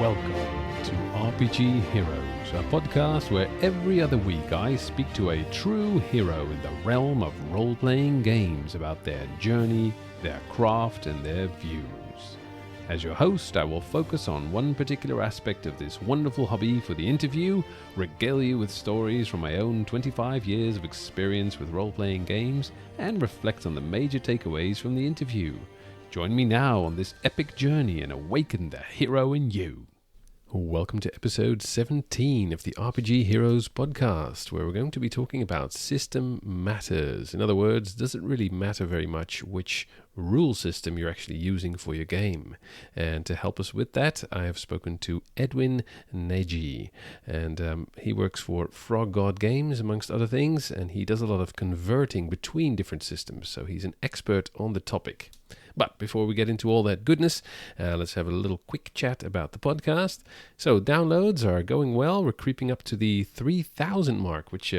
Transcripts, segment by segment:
Welcome to RPG Heroes, a podcast where every other week I speak to a true hero in the realm of role-playing games about their journey, their craft, and their views. As your host, I will focus on one particular aspect of this wonderful hobby for the interview, regale you with stories from my own 25 years of experience with role-playing games, and reflect on the major takeaways from the interview. Join me now on this epic journey and awaken the hero in you. Welcome to episode 17 of the RPG Heroes podcast, where we're going to be talking about system matters. In other words, does it really matter very much which rule system you're actually using for your game? And to help us with that, I have spoken to Edwin Nagy, and he works for Frog God Games, amongst other things, and he does a lot of converting between different systems, so he's an expert on the topic. But before we get into all that goodness, let's have a little quick chat about the podcast. So downloads are going well. We're creeping up to the 3,000 mark, which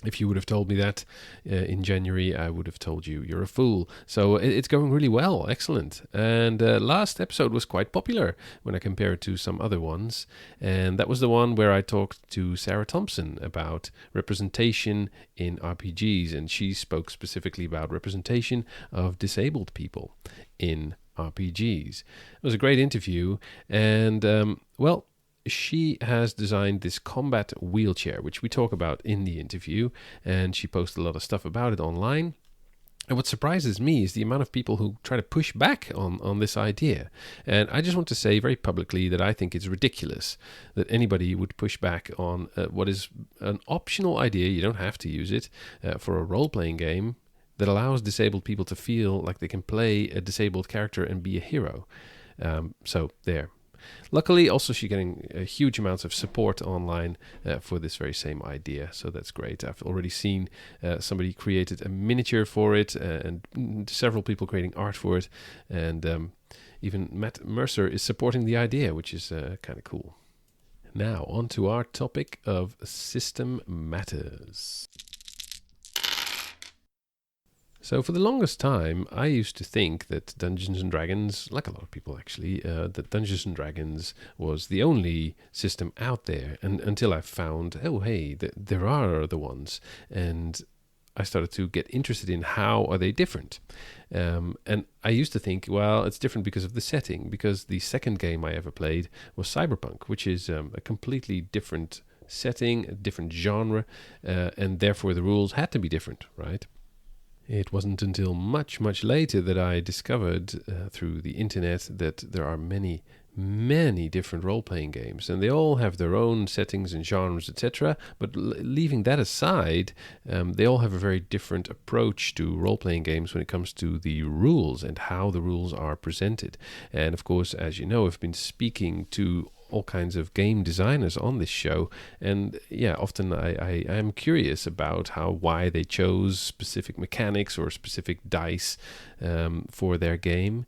if you would have told me that in January, I would have told you you're a fool. So it's going really well. Excellent. And last episode was quite popular when I compare it to some other ones. And that was the one where I talked to Sarah Thompson about representation in RPGs. And she spoke specifically about representation of disabled people in RPGs. It was a great interview. And, she has designed this combat wheelchair, which we talk about in the interview, and she posted a lot of stuff about it online. And what surprises me is the amount of people who try to push back on this idea. And I just want to say very publicly that I think it's ridiculous that anybody would push back on what is an optional idea, you don't have to use it, for a role-playing game that allows disabled people to feel like they can play a disabled character and be a hero. So there. Luckily, also she's getting huge amounts of support online for this very same idea, so that's great. I've already seen somebody created a miniature for it, and several people creating art for it, and even Matt Mercer is supporting the idea, which is kind of cool. Now, on to our topic of system matters. So for the longest time, I used to think that Dungeons & Dragons, like a lot of people actually, that Dungeons & Dragons was the only system out there, and until I found, there are other ones, and I started to get interested in how are they different. And I used to think, well, it's different because of the setting, because the second game I ever played was Cyberpunk, which is a completely different setting, a different genre, and therefore the rules had to be different, right? It wasn't until much, much later that I discovered through the internet that there are many, many different role-playing games, and they all have their own settings and genres, etc. But leaving that aside, they all have a very different approach to role-playing games when it comes to the rules and how the rules are presented. And of course, as you know, I've been speaking to all kinds of game designers on this show, and often I am curious about why they chose specific mechanics or specific dice for their game.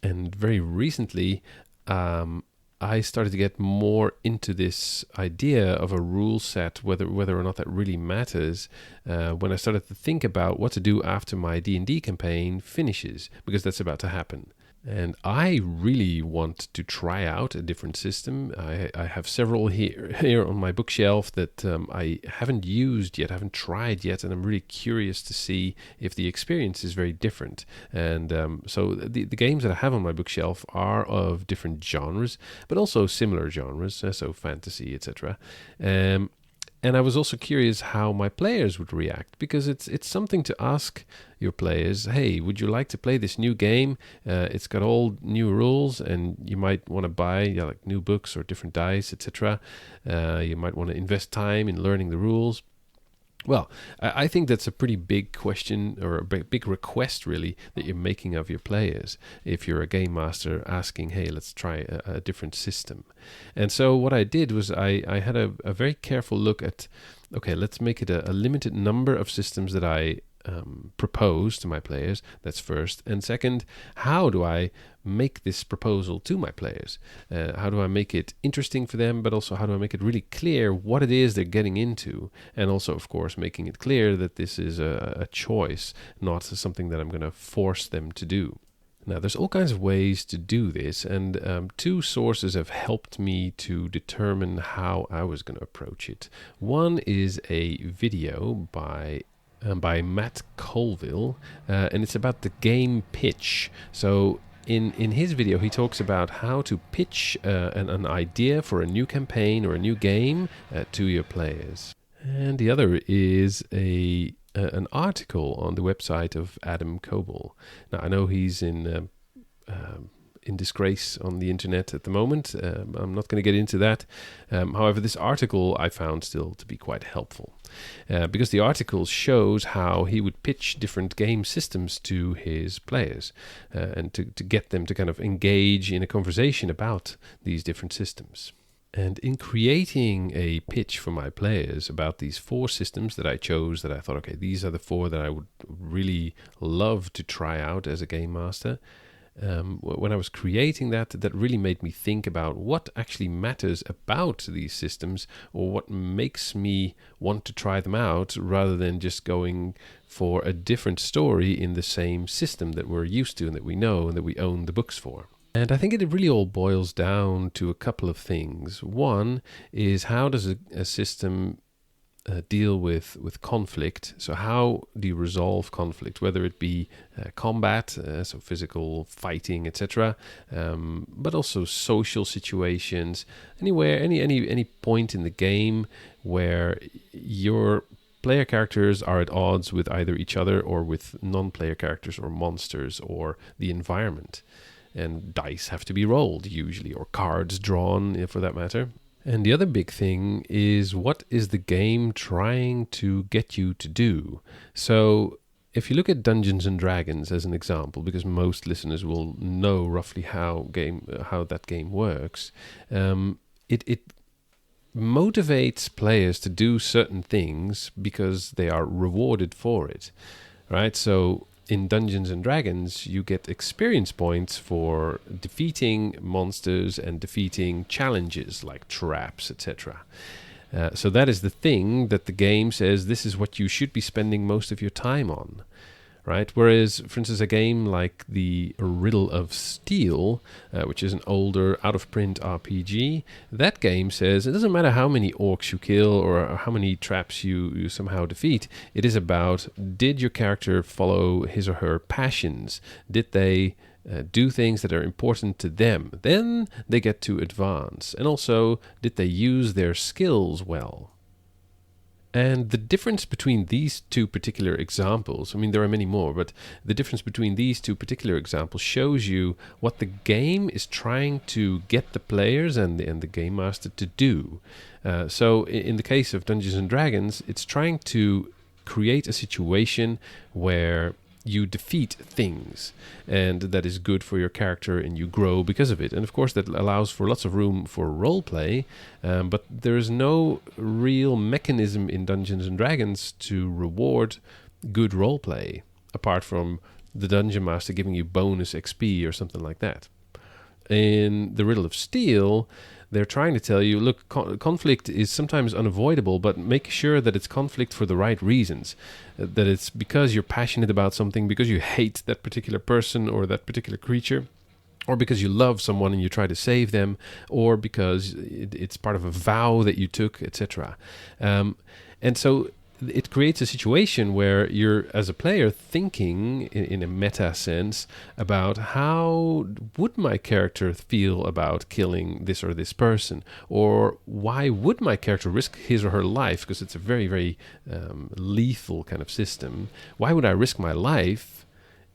And very recently I started to get more into this idea of a rule set, whether or not that really matters, when I started to think about what to do after my D&D campaign finishes, because that's about to happen. And I really want to try out a different system. I have several here on my bookshelf that I haven't used yet, haven't tried yet, and I'm really curious to see if the experience is very different. And so the games that I have on my bookshelf are of different genres, but also similar genres, so fantasy, etc. And I was also curious how my players would react, because it's something to ask your players, hey, would you like to play this new game? It's got all new rules, and you might want to buy like new books or different dice, etc. You might want to invest time in learning the rules. Well, I think that's a pretty big question, or a big request, really, that you're making of your players if you're a game master asking, hey, let's try a different system. And so what I did was I had a very careful look at, okay, let's make it a limited number of systems that I propose to my players. That's first. And second, how do I make this proposal to my players? How do I make it interesting for them, but also how do I make it really clear what it is they're getting into? And also, of course, making it clear that this is a choice, not something that I'm going to force them to do. Now, there's all kinds of ways to do this, and two sources have helped me to determine how I was going to approach it. One is a video by Matt Colville, and it's about the game pitch. So in his video, he talks about how to pitch an idea for a new campaign or a new game to your players. And the other is an article on the website of Adam Coble. Now, I know he's in disgrace on the internet at the moment. I'm not going to get into that. However, this article I found still to be quite helpful because the article shows how he would pitch different game systems to his players and to get them to kind of engage in a conversation about these different systems. And in creating a pitch for my players about these 4 systems that I chose, that I thought, okay, these are the 4 that I would really love to try out as a game master. When I was creating that really made me think about what actually matters about these systems, or what makes me want to try them out rather than just going for a different story in the same system that we're used to and that we know and that we own the books for. And I think it really all boils down to a couple of things. One is, how does a system deal with conflict? So how do you resolve conflict, whether it be combat, so physical fighting, etc., but also social situations, anywhere, any point in the game where your player characters are at odds with either each other or with non-player characters or monsters or the environment. And dice have to be rolled usually, or cards drawn for that matter. And the other big thing is, what is the game trying to get you to do? So if you look at Dungeons and Dragons as an example, because most listeners will know roughly how that game works, it motivates players to do certain things because they are rewarded for it, right? So in Dungeons and Dragons, you get experience points for defeating monsters and defeating challenges like traps, etc. So that is the thing that the game says, this is what you should be spending most of your time on, right? Whereas, for instance, a game like the Riddle of Steel, which is an older, out-of-print RPG, that game says it doesn't matter how many orcs you kill or how many traps you somehow defeat. It is about, did your character follow his or her passions? Did they do things that are important to them? Then they get to advance. And also, did they use their skills well? And the difference between these two particular examples, I mean, there are many more, but the difference between these two particular examples shows you what the game is trying to get the players and the game master to do. So in the case of Dungeons and Dragons, it's trying to create a situation where you defeat things, and that is good for your character, and you grow because of it. And of course, that allows for lots of room for role play, but there is no real mechanism in Dungeons and Dragons to reward good role play, apart from the Dungeon Master giving you bonus XP or something like that. In the Riddle of Steel, they're trying to tell you, look, conflict is sometimes unavoidable, but make sure that it's conflict for the right reasons. That it's because you're passionate about something, because you hate that particular person or that particular creature, or because you love someone and you try to save them, or because it's part of a vow that you took, etc. And so it creates a situation where you're, as a player, thinking in a meta sense about, how would my character feel about killing this or this person? Or why would my character risk his or her life? Because it's a very, very lethal kind of system. Why would I risk my life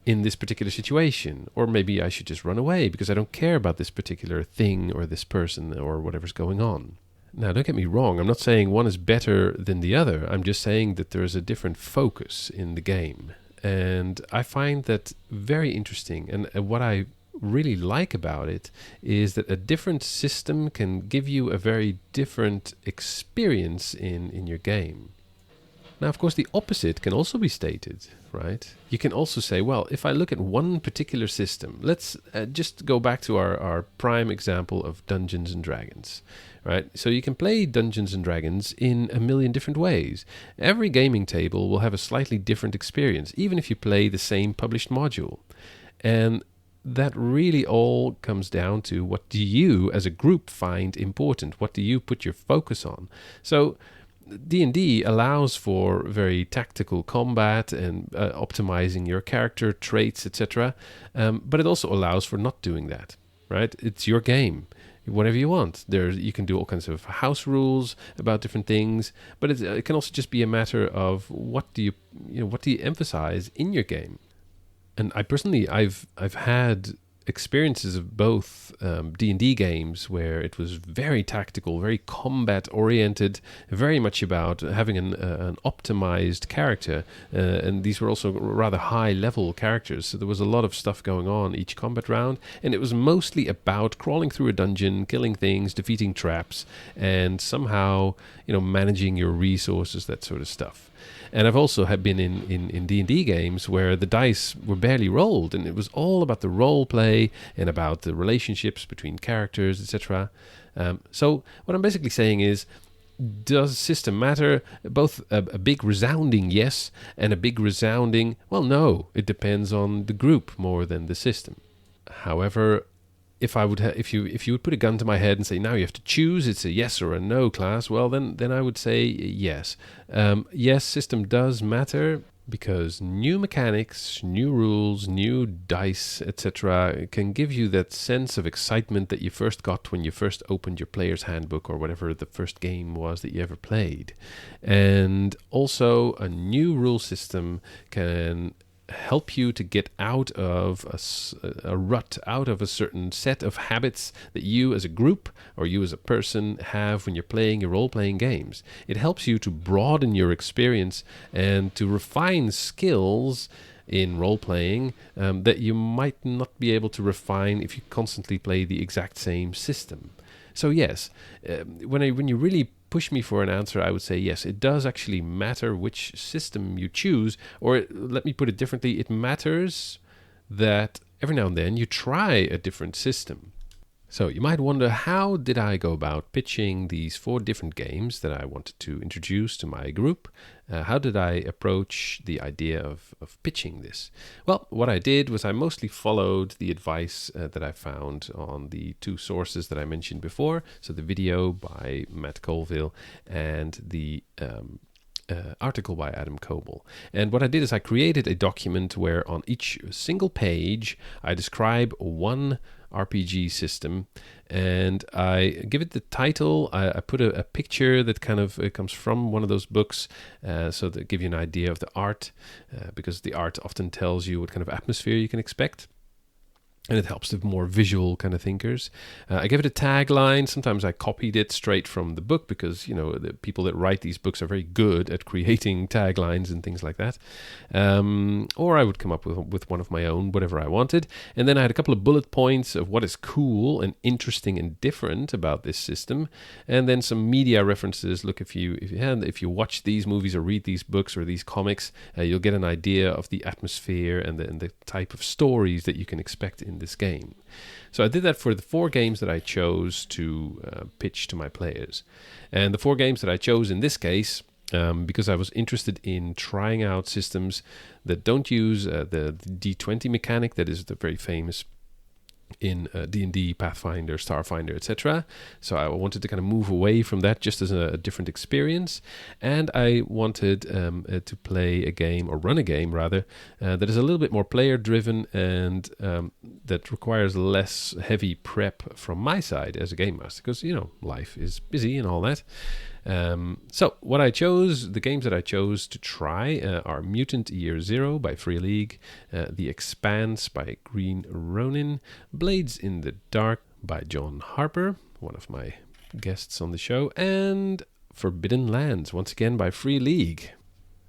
in this particular situation? Or maybe I should just run away because I don't care about this particular thing or this person or whatever's going on. Now, don't get me wrong, I'm not saying one is better than the other. I'm just saying that there is a different focus in the game. And I find that very interesting. And what I really like about it is that a different system can give you a very different experience in your game. Now, of course, the opposite can also be stated, right? You can also say, well, if I look at one particular system, let's just go back to our prime example of Dungeons and Dragons, right? So you can play Dungeons and Dragons in a million different ways. Every gaming table will have a slightly different experience, even if you play the same published module. And that really all comes down to what do you as a group find important? What do you put your focus on? So D&D allows for very tactical combat and optimizing your character traits, etc. But it also allows for not doing that, right? It's your game. Whatever you want. You can do all kinds of house rules about different things, but it can also just be a matter of what do you emphasize in your game. And I personally, I've had experiences of both D&D games where it was very tactical, very combat oriented, very much about having an optimized character, and these were also rather high level characters, so there was a lot of stuff going on each combat round, and it was mostly about crawling through a dungeon, killing things, defeating traps, and somehow managing your resources, that sort of stuff. And I've also been in D&D games where the dice were barely rolled, and it was all about the role play and about the relationships between characters, etc. So what I'm basically saying is, does system matter? Both a big resounding yes and a big resounding, well, no. It depends on the group more than the system. However, if you would put a gun to my head and say, now you have to choose, it's a yes or a no class, well, then I would say yes. Yes, system does matter because new mechanics, new rules, new dice, etc. can give you that sense of excitement that you first got when you first opened your player's handbook or whatever the first game was that you ever played. And also, a new rule system can help you to get out of a rut, out of a certain set of habits that you as a group or you as a person have when you're playing your role-playing games. It helps you to broaden your experience and to refine skills in role-playing that you might not be able to refine if you constantly play the exact same system. So yes, when you really push me for an answer, I would say yes, it does actually matter which system you choose, or let me put it differently, it matters that every now and then you try a different system. So you might wonder, how did I go about pitching these 4 different games that I wanted to introduce to my group? How did I approach the idea of pitching this? Well, what I did was I mostly followed the advice that I found on the 2 sources that I mentioned before. So the video by Matt Colville and the article by Adam Coble. And what I did is I created a document where on each single page I describe one RPG system, and I give it the title. I put a picture that kind of comes from one of those books, so that give you an idea of the art, because the art often tells you what kind of atmosphere you can expect. And it helps the more visual kind of thinkers. I gave it a tagline. Sometimes I copied it straight from the book because, the people that write these books are very good at creating taglines and things like that. Or I would come up with one of my own, whatever I wanted. And then I had a couple of bullet points of what is cool and interesting and different about this system. And then some media references. Look, if you watch these movies or read these books or these comics, you'll get an idea of the atmosphere and the type of stories that you can expect in this game. So I did that for the 4 games that I chose to pitch to my players. And the 4 games that I chose in this case, because I was interested in trying out systems that don't use the D20 mechanic that is the very famous in D&D, Pathfinder, Starfinder, etc. So I wanted to kind of move away from that just as a different experience. And I wanted to play a game, or run a game rather, that is a little bit more player-driven and that requires less heavy prep from my side as a game master, because, life is busy and all that. So what I chose, the games that I chose to try are Mutant Year Zero by Free League, The Expanse by Green Ronin, Blades in the Dark by John Harper, one of my guests on the show, and Forbidden Lands, once again by Free League.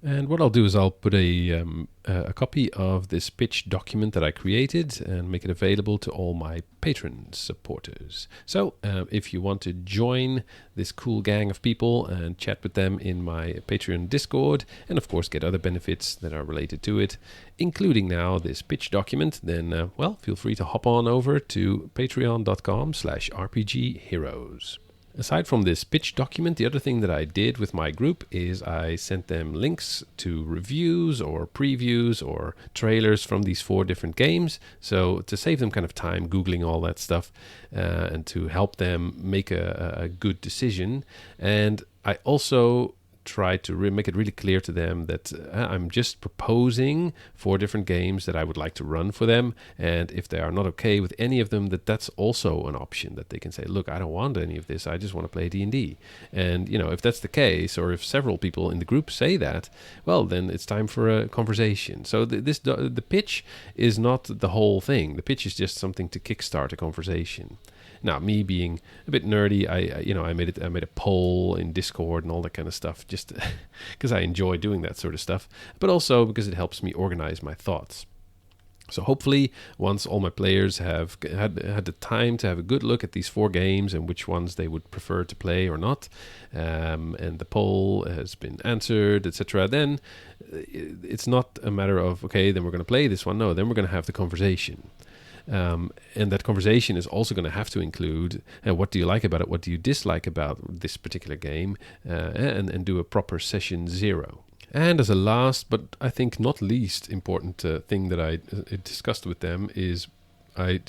And what I'll do is I'll put a copy of this pitch document that I created and make it available to all my Patreon supporters. So if you want to join this cool gang of people and chat with them in my Patreon Discord, and of course get other benefits that are related to it, including now this pitch document, then, feel free to hop on over to patreon.com/RPGheroes. Aside from this pitch document, the other thing that I did with my group is I sent them links to reviews or previews or trailers from these 4 different games. So to save them kind of time Googling all that stuff and to help them make a good decision. And I also try to make it really clear to them that I'm just proposing 4 different games that I would like to run for them, and if they are not okay with any of them, that's also an option that they can say, look, I don't want any of this, I just want to play D&D. And if that's the case, or if several people in the group say that, well, then it's time for a conversation. So the pitch is not the whole thing. The pitch is just something to kickstart a conversation. Now, me being a bit nerdy, I made a poll in Discord and all that kind of stuff, just because I enjoy doing that sort of stuff, but also because it helps me organize my thoughts. So hopefully, once all my players have had the time to have a good look at these 4 games and which ones they would prefer to play or not, and the poll has been answered, etc., then it's not a matter of, okay, then we're going to play this one. No, then we're going to have the conversation. And that conversation is also going to have to include what do you like about it, what do you dislike about this particular game, and do a proper session 0. And as a last, but I think not least important thing that I discussed with them is I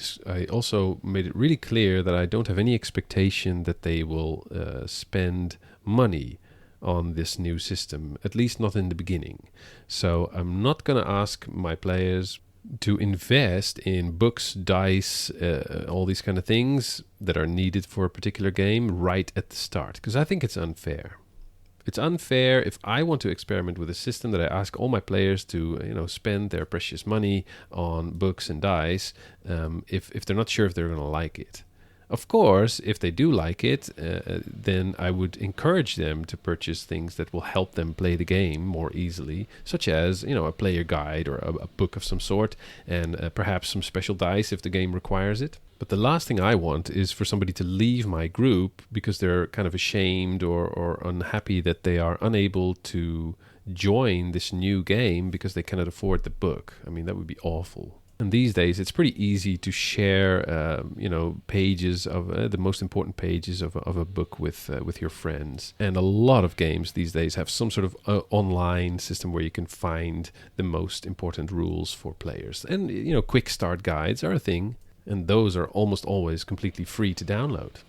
also made it really clear that I don't have any expectation that they will spend money on this new system, at least not in the beginning. So I'm not going to ask my players to invest in books, dice, all these kind of things that are needed for a particular game right at the start, because I think it's unfair. It's unfair if I want to experiment with a system that I ask all my players to, spend their precious money on books and dice, if they're not sure if they're going to like it. Of course, if they do like it, then I would encourage them to purchase things that will help them play the game more easily, such as, a player guide or a book of some sort, and perhaps some special dice if the game requires it. But the last thing I want is for somebody to leave my group because they're kind of ashamed or unhappy that they are unable to join this new game because they cannot afford the book. I mean, that would be awful. And these days, it's pretty easy to share, pages of the most important pages of a book with your friends. And a lot of games these days have some sort of online system where you can find the most important rules for players. And quick start guides are a thing, and those are almost always completely free to download.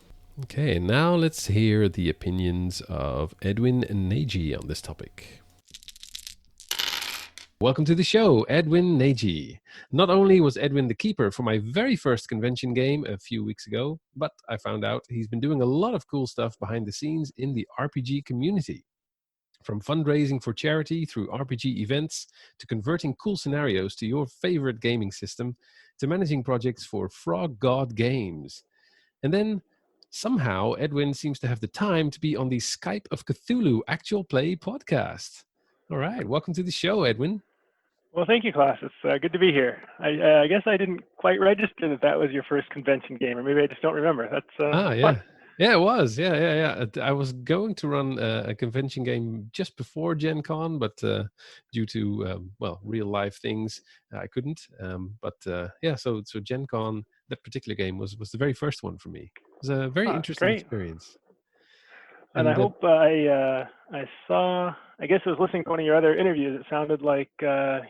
Okay, now let's hear the opinions of Edwin Nagy on this topic. Welcome to the show, Edwin Nagy. Not only was Edwin the keeper for my very first convention game a few weeks ago, but I found out he's been doing a lot of cool stuff behind the scenes in the RPG community. From fundraising for charity through RPG events, to converting cool scenarios to your favorite gaming system, to managing projects for Frog God Games. And then, somehow, Edwin seems to have the time to be on the Skype of Cthulhu Actual Play podcast. All right, welcome to the show, Edwin. Well, thank you, Klaus. It's good to be here. I guess I didn't quite register that was your first convention game, or maybe I just don't remember. That's yeah. fun. Yeah, it was. Yeah. I was going to run a convention game just before Gen Con, but due to, real life things, I couldn't. So Gen Con, that particular game was the very first one for me. It was a very interesting experience. And I hope I saw, I guess I was listening to one of your other interviews. It sounded like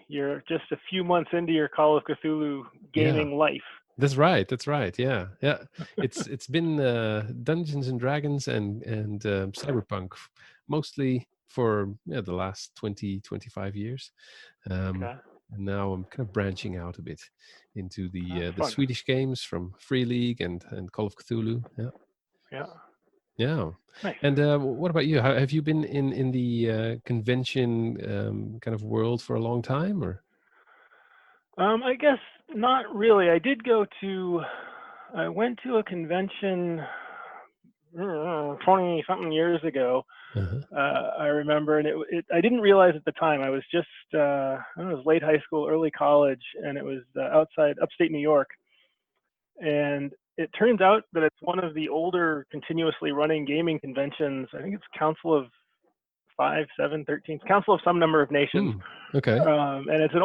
you're just a few months into your Call of Cthulhu gaming life. That's right. Yeah. It's been Dungeons and Dragons and Cyberpunk mostly for the last 20-25 years. And now I'm kind of branching out a bit into the Swedish games from Free League and Call of Cthulhu. Yeah. Nice. And what about you? Have you been in the convention kind of world for a long time, or? I guess not really. I went to a convention 20-something years ago. I remember, and I didn't realize at the time. I was just, I was late high school, early college, and it was outside upstate New York. And it turns out that it's one of the older continuously running gaming conventions. I think it's Council of 5, 7, 13, Council of some number of nations. Okay. And it's an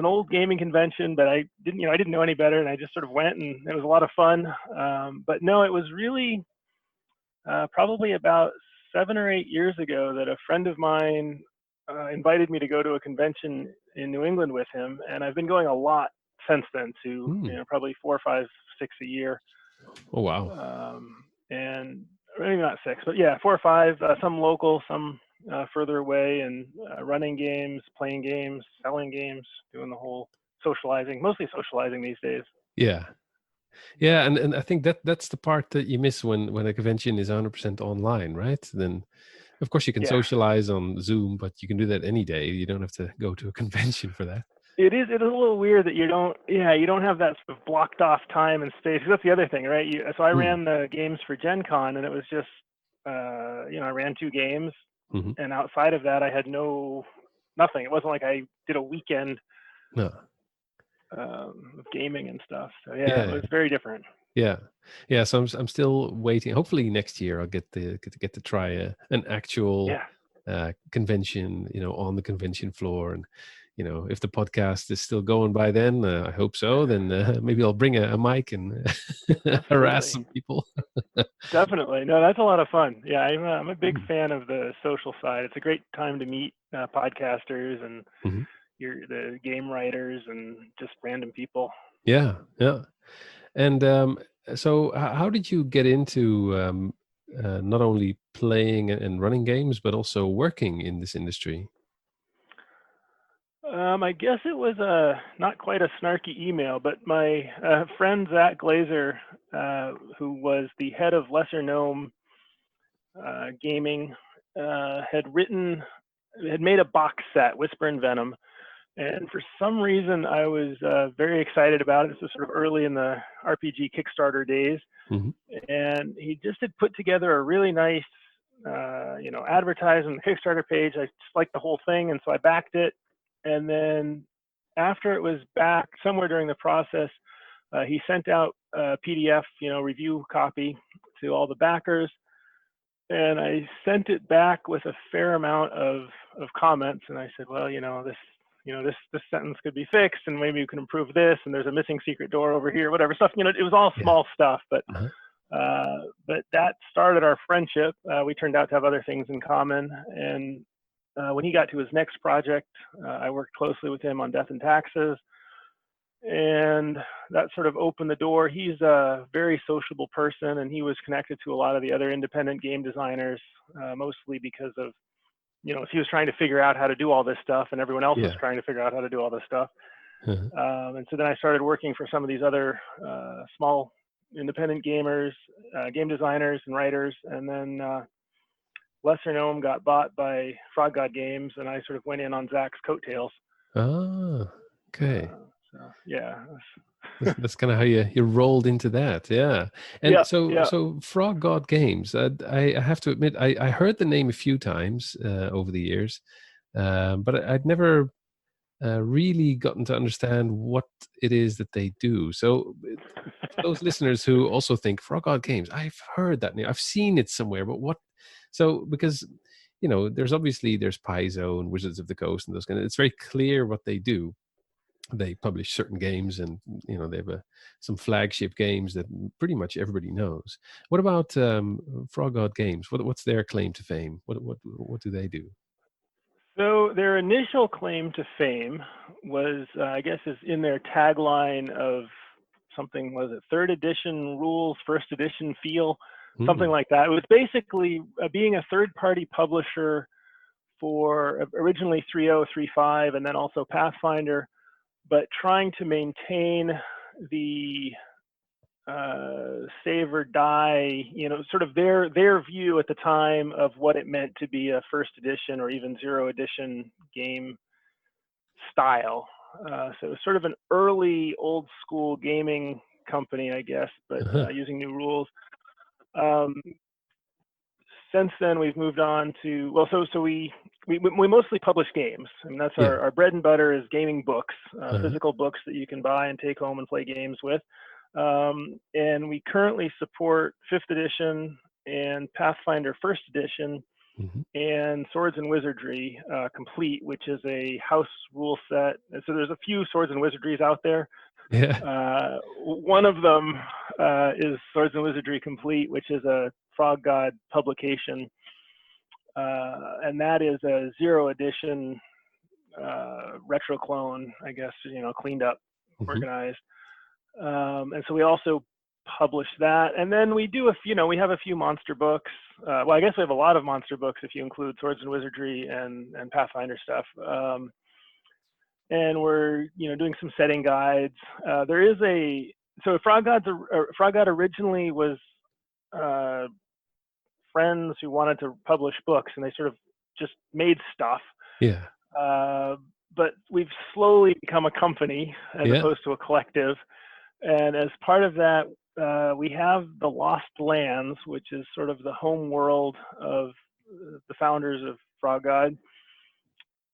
old gaming convention, but I didn't know any better, and I just sort of went, and it was a lot of fun. But no, it was really probably about 7 or 8 years ago that a friend of mine invited me to go to a convention in New England with him, and I've been going a lot since then to probably 4, 5, 6 a year. Oh wow! And maybe not 6, but yeah, 4 or 5. Some local, some further away, and running games, playing games, selling games, doing the whole socializing. Mostly socializing these days. Yeah. Yeah, and I think that's the part that you miss when a convention is 100% online, right? Then, of course, you can socialize on Zoom, but you can do that any day. You don't have to go to a convention for that. It is a little weird that you don't have that sort of blocked off time and space. That's the other thing, right? So I ran the games for Gen Con, and it was just, I ran 2 games, and outside of that, I had nothing. It wasn't like I did a weekend of gaming and stuff. So it was very different. Yeah. So I'm still waiting. Hopefully next year I'll get to try an actual convention, on the convention floor. And if the podcast is still going by then, I hope so. Then maybe I'll bring a mic and harass some people. Definitely. No, that's a lot of fun. Yeah, I'm a big fan of the social side. It's a great time to meet podcasters and the game writers and just random people. Yeah. And so how did you get into not only playing and running games, but also working in this industry? I guess it was not quite a snarky email, but my friend Zach Glazer, who was the head of Lesser Gnome Gaming, had made a box set, Whisper and Venom, and for some reason I was very excited about it. This was sort of early in the RPG Kickstarter days, and he just had put together a really nice, advertisement Kickstarter page. I just liked the whole thing, and so I backed it. And then after it was back, somewhere during the process, he sent out a PDF, review copy to all the backers. And I sent it back with a fair amount of comments. And I said, well, this sentence could be fixed, and maybe you can improve this. And there's a missing secret door over here, whatever stuff. It was all small stuff, but that started our friendship. We turned out to have other things in common, and when he got to his next project, I worked closely with him on Death and Taxes, and that sort of opened the door. He's a very sociable person, and he was connected to a lot of the other independent game designers, mostly because of, he was trying to figure out how to do all this stuff, and everyone else was trying to figure out how to do all this stuff. And so then I started working for some of these other small independent gamers, game designers and writers, and then Lesser Gnome got bought by Frog God Games, and I sort of went in on Zach's coattails. Oh, okay. Yeah. That's kind of how you rolled into that, yeah. And so Frog God Games, I have to admit, I heard the name a few times over the years, but I'd never really gotten to understand what it is that they do. So those listeners who also think Frog God Games, I've heard that name, I've seen it somewhere, but what? So because there's Paizo and Wizards of the Coast and those kind of, it's very clear what they do. They publish certain games, and they have some flagship games that pretty much everybody knows. What about Frog God Games? What's their claim to fame? What do they do? So their initial claim to fame was, I guess, is in their tagline of something, was it third edition rules, first edition feel, something like that. It was basically being a third-party publisher for originally 3.0, 3.5, and then also Pathfinder, but trying to maintain the save or die, sort of their view at the time of what it meant to be a first edition or even 0 edition game style. So it was sort of an early old school gaming company, I guess, but using new rules. Since then, we've moved on to, so we mostly publish games. I mean, that's our bread and butter is gaming books, physical books that you can buy and take home and play games with. And we currently support 5th edition and Pathfinder 1st edition and Swords and Wizardry Complete, which is a house rule set. And so there's a few Swords and Wizardries out there, One of them is Swords and Wizardry Complete, which is a Frog God publication, and that is a 0 edition retro clone, I guess, cleaned up, organized. And so we also publish that, and then we do we have a few monster books. Well, I guess we have a lot of monster books if you include Swords and Wizardry and Pathfinder stuff. And we're doing some setting guides. There is Frog God originally was friends who wanted to publish books, and they sort of just made stuff. Yeah. But we've slowly become a company as opposed to a collective. And as part of that, we have the Lost Lands, which is sort of the home world of the founders of Frog God.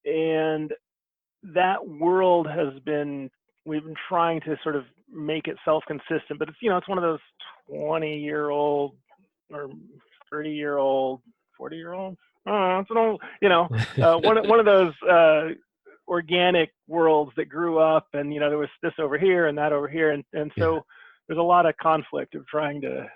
And that world we've been trying to sort of make it self-consistent, but it's one of those 20-year-old or 30-year-old, 40-year-old. It's an old, one of those organic worlds that grew up, and there was this over here and that over here, and so there's a lot of conflict of trying to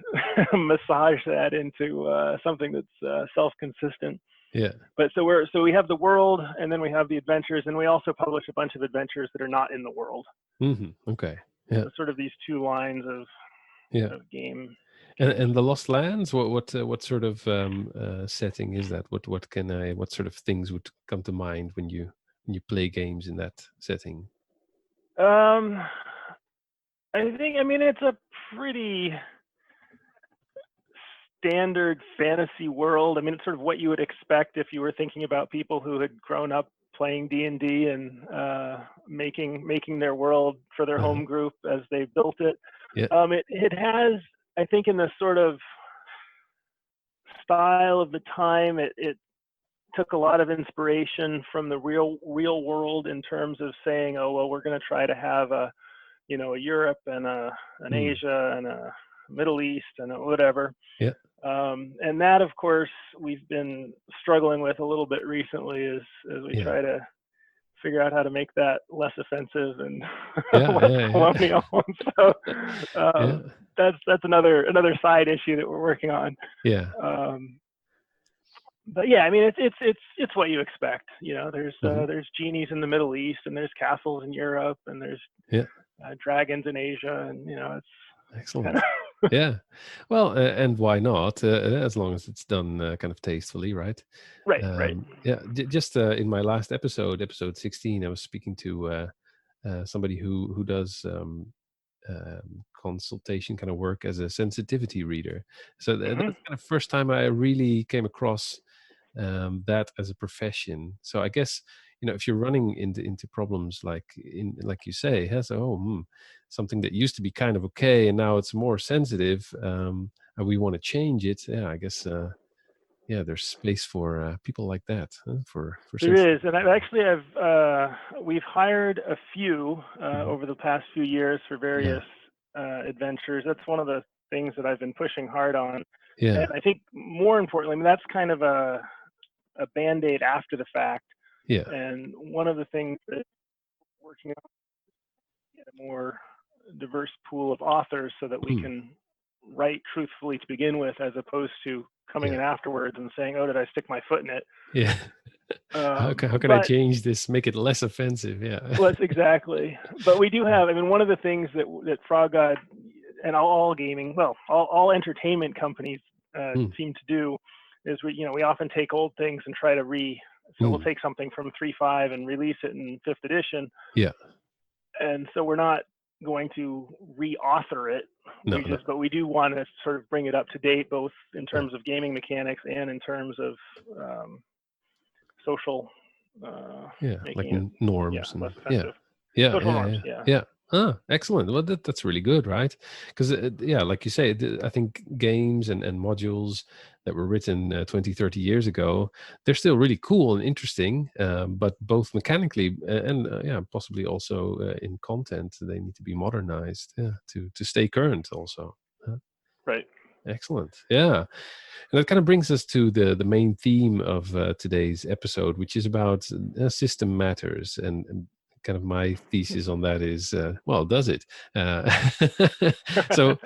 massage that into something that's self-consistent. Yeah. But so we have the world, and then we have the adventures, and we also publish a bunch of adventures that are not in the world. Okay. Yeah. So sort of these two lines of game. And the Lost Lands, what sort of setting is that? What sort of things would come to mind when you play games in that setting? I mean it's a pretty standard fantasy world. I mean, it's sort of what you would expect if you were thinking about people who had grown up playing D&D and making their world for their home group as they built it. Yeah. It has, I think, in the sort of style of the time, it took a lot of inspiration from the real world in terms of saying, oh well, we're going to try to have a Europe and an Asia and a Middle East and whatever. Yeah. And that, of course, we've been struggling with a little bit recently as we try to figure out how to make that less offensive and less colonial. So that's another side issue that we're working on. Yeah. But yeah, I mean, it's what you expect. There's genies in the Middle East, and there's castles in Europe, and there's dragons in Asia, and it's excellent. Yeah. Well, and why not? As long as it's done kind of tastefully, right? Right. Yeah. Just in my last episode 16, I was speaking to somebody who does consultation kind of work as a sensitivity reader. So that's kind of first time I really came across that as a profession. So I guess if you're running into problems like you say, something that used to be kind of okay and now it's more sensitive, and we want to change it. Yeah, I guess there's space for people like that. For there is, and we've hired a few over the past few years for various adventures. That's one of the things that I've been pushing hard on. Yeah, and I think more importantly, I mean, that's kind of a band-aid after the fact. Yeah. And one of the things that we're working on is a more diverse pool of authors so that we can write truthfully to begin with, as opposed to coming in afterwards and saying, oh, did I stick my foot in it? Yeah. How can I change this, make it less offensive? Yeah. Less, exactly. But we do have, I mean, one of the things that Frog God and all gaming, well, all entertainment companies seem to do is we often take old things and try to so we'll take something from 3.5 and release it in 5th edition. Yeah. And so we're not going to re-author it. But we do want to sort of bring it up to date, both in terms of gaming mechanics and in terms of social like norms. Social norms. Excellent. Well, that's really good, right? Because like you say, I think games and modules that were written 20, 30 years ago, they're still really cool and interesting, but both mechanically and possibly also in content, they need to be modernized to stay current also. Right. Excellent. Yeah. And that kind of brings us to the main theme of today's episode, which is about system matters and kind of my thesis on that is, well, does it? So,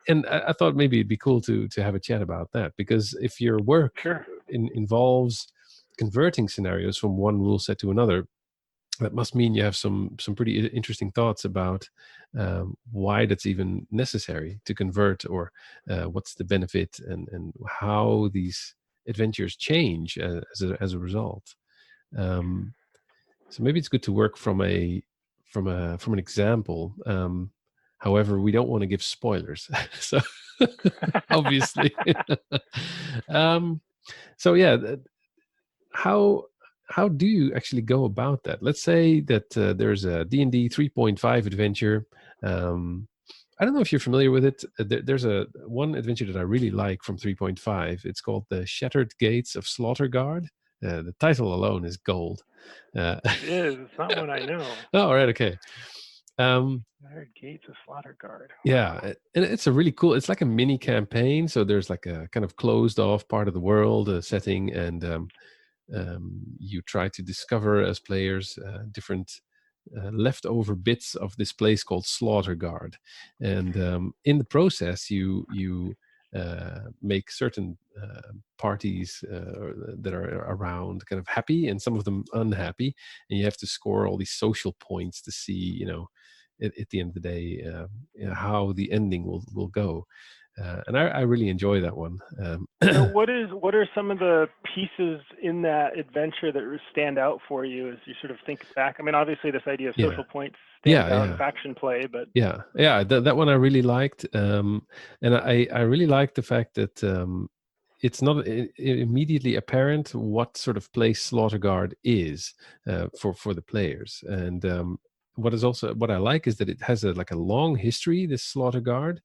and I thought maybe it'd be cool to have a chat about that, because if your work Sure. involves converting scenarios from one rule set to another, that must mean you have some pretty interesting thoughts about why that's even necessary to convert, or what's the benefit, and how these adventures change as a result. Um, so maybe it's good to work from an example. However, we don't want to give spoilers, so obviously. um, so yeah, how do you actually go about that? Let's say that there's a D&D 3.5 adventure. I don't know if you're familiar with it. There's one adventure that I really like from 3.5. It's called The Shattered Gates of Slaughterguard. The title alone is gold. It is. It's not one I know. Oh, right, okay. Shattered Gates of Slaughterguard. Yeah, Wow. and it's a really cool. It's like a mini campaign. So there's like a kind of closed off part of the world setting, and you try to discover as players different leftover bits of this place called Slaughterguard, and in the process, you make certain parties that are around kind of happy, and some of them unhappy, and you have to score all these social points to see, at the end of the day, how the ending will go. And I really enjoy that one. So what are some of the pieces in that adventure that stand out for you as you sort of think back? I mean, obviously this idea of Yeah. social points stands out in Yeah. faction play, but Yeah. That one I really liked, and I really liked the fact that it's not immediately apparent what sort of place Slaughterguard is for the players. And what I like is that it has like a long history, this Slaughterguard,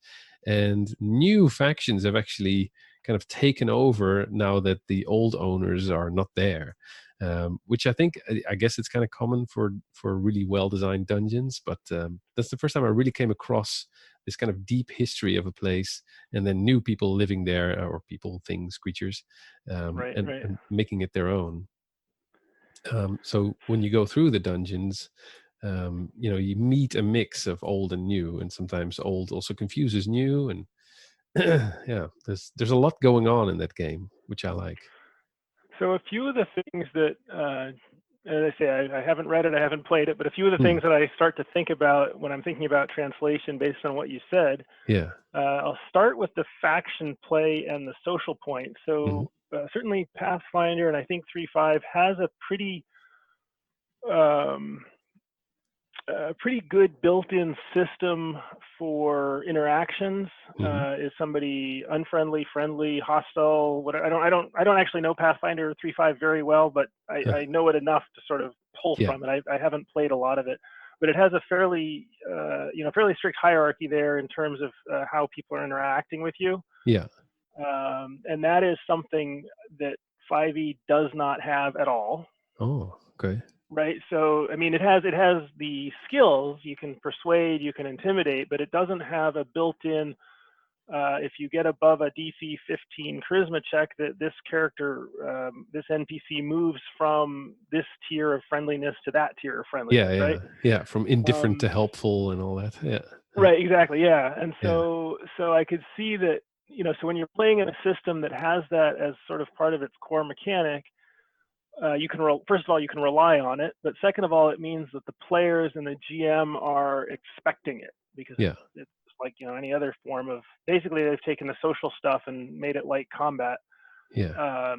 and new factions have actually kind of taken over now that the old owners are not there. Which I guess it's kind of common for really well designed dungeons, but that's the first time I really came across this kind of deep history of a place, and then new people living there, or people, things, creatures, right. and making it their own. So when you go through the dungeons, you meet a mix of old and new, and sometimes old also confuses new, and yeah, there's a lot going on in that game, which I like. So a few of the things that, as I say, I haven't read it, I haven't played it, but a few of the Hmm. things that I start to think about when I'm thinking about translation based on what you said, Yeah. I'll start with the faction play and the social point. Hmm. So certainly Pathfinder, and I think 3.5 has a um, pretty good built-in system for interactions. Hmm. Is somebody unfriendly, friendly, hostile? What I don't actually know Pathfinder 3.5 very well, but I know it enough to sort of pull Yeah. from it. I haven't played a lot of it, but it has a fairly fairly strict hierarchy there in terms of how people are interacting with you, Yeah. and that is something that 5e does not have at all. Oh, okay. Right. So, I mean, it has the skills. You can persuade, you can intimidate, but it doesn't have a built-in. If you get above a DC 15 charisma check, that this character, this NPC moves from this tier of friendliness to that tier of friendliness. Right. Yeah. From indifferent to Um, helpful and all that. Yeah. right. Exactly. Yeah. And Yeah. so I could see that. So when you're playing in a system that has that as sort of part of its core mechanic, you can first of all, you can rely on it, but second of all, it means that the players and the GM are expecting it, because Yeah. it's like any other form of, basically they've taken the social stuff and made it like combat. Yeah.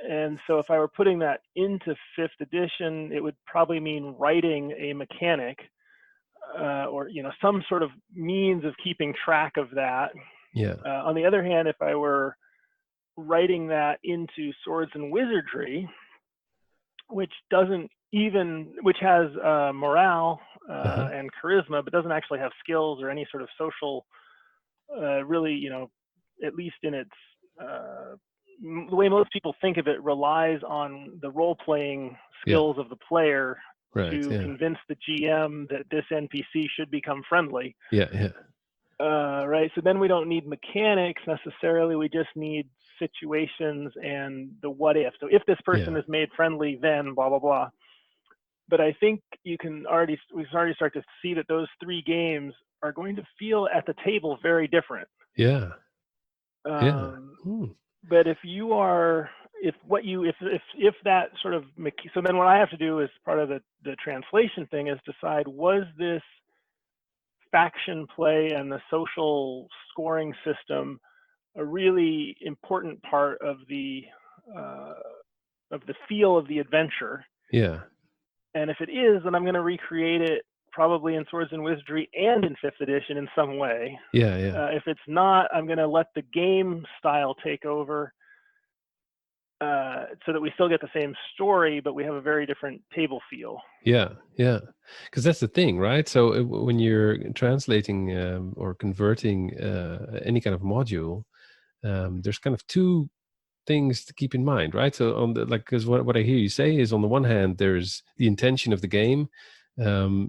And so if I were putting that into 5th edition, it would probably mean writing a mechanic, or some sort of means of keeping track of that. Yeah. On the other hand, if I were writing that into Swords and Wizardry, which has morale Uh-huh. and charisma, but doesn't actually have skills or any sort of social, really, at least in its, the way most people think of it, relies on the role-playing Yeah. skills of the player Right. to Yeah. convince the GM that this NPC should become friendly. Yeah. Yeah. Right. So then we don't need mechanics necessarily. We just need situations and the what if. So if this person Yeah. is made friendly, then blah, blah, blah. but I think we can already start to see that those 3 games are going to feel at the table very different. Yeah. Yeah. But if that sort of, so then what I have to do as part of the translation thing is decide, was this faction play and the social scoring system a really important part of the feel of the adventure? Yeah. And if it is, then I'm going to recreate it probably in Swords and Wizardry and in 5th edition in some way. Yeah. Yeah. If it's not, I'm going to let the game style take over, so that we still get the same story, but we have a very different table feel. Yeah, yeah, because that's the thing, right? So when you're translating or converting any kind of module, there's kind of 2 things to keep in mind, right? So on the because what I hear you say is, on the one hand, there's the intention of the game.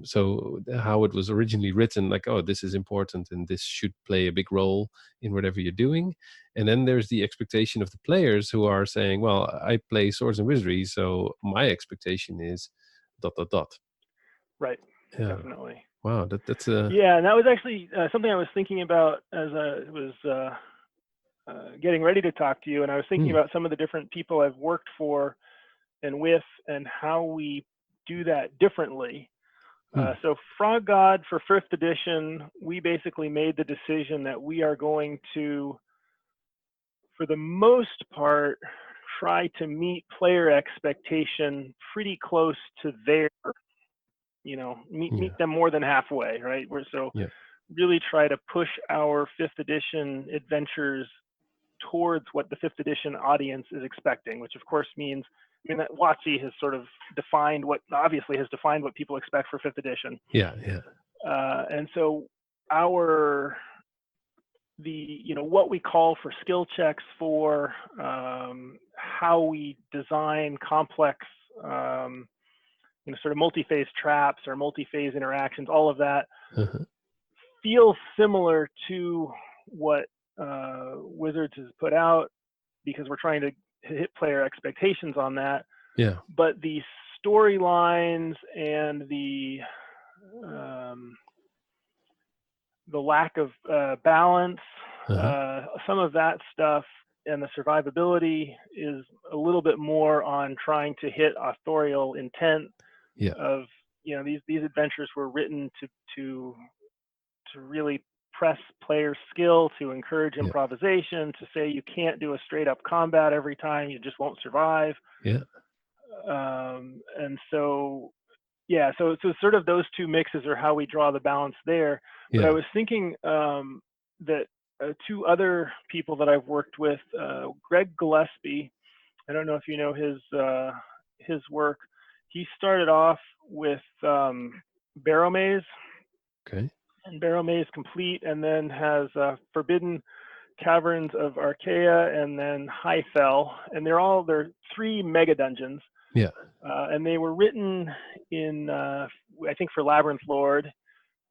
So how it was originally written, like, oh, this is important and this should play a big role in whatever you're doing. And then there's the expectation of the players, who are saying, well, I play Swords and Wizardry, so my expectation is ... Right. Yeah. Definitely. Wow, that's Yeah, and that was actually something I was thinking about as I was getting ready to talk to you, and I was thinking about some of the different people I've worked for and with, and how we do that differently. So Frog God for 5th edition, we basically made the decision that we are going to, for the most part, try to meet player expectation pretty close to their, meet them more than halfway, right? Really try to push our 5th edition adventures towards what the 5th edition audience is expecting, which of course means, that WotC has sort of defined what people expect for 5th edition. Yeah, yeah. And so what we call for skill checks for how we design complex, sort of multi-phase traps or multi-phase interactions, all of that feels similar to what Wizards has put out, because we're trying to hit player expectations on that. Yeah. But the storylines and the lack of balance, some of that stuff, and the survivability is a little bit more on trying to hit authorial intent. Yeah. Of these adventures were written to really press player skill, to encourage improvisation, to say you can't do a straight up combat every time, you just won't survive. Yeah. And so sort of those 2 mixes are how we draw the balance there. But I was thinking that 2 other people that I've worked with, Greg Gillespie, I don't know if you know his work. He started off with Barrow Maze. Okay. And Barrow Maze Complete, and then has Forbidden Caverns of Archaea, and then Highfell, and they're 3 mega dungeons. Yeah. And they were written in, I think, for Labyrinth Lord,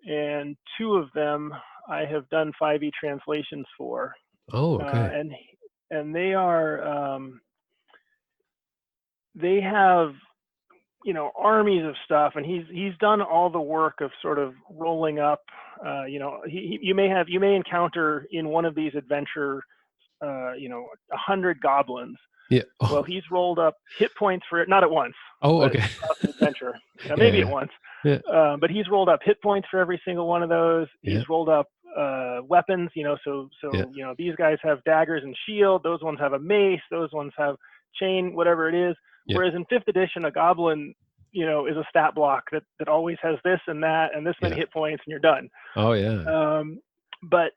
and 2 of them I have done 5e translations for. Oh, okay. And they are, they have, armies of stuff, and he's done all the work of sort of rolling up. You may encounter in one of these adventures, 100 goblins. Yeah. Oh. Well, he's rolled up hit points for it, not at once. Oh, okay. The adventure, maybe at once. Yeah. But he's rolled up hit points for every single one of those. He's rolled up weapons. So these guys have daggers and shield. Those ones have a mace. Those ones have chain, whatever it is. Yeah. Whereas in 5th edition, a goblin, is a stat block that always has this and that and this many hit points, and you're done. Oh yeah. But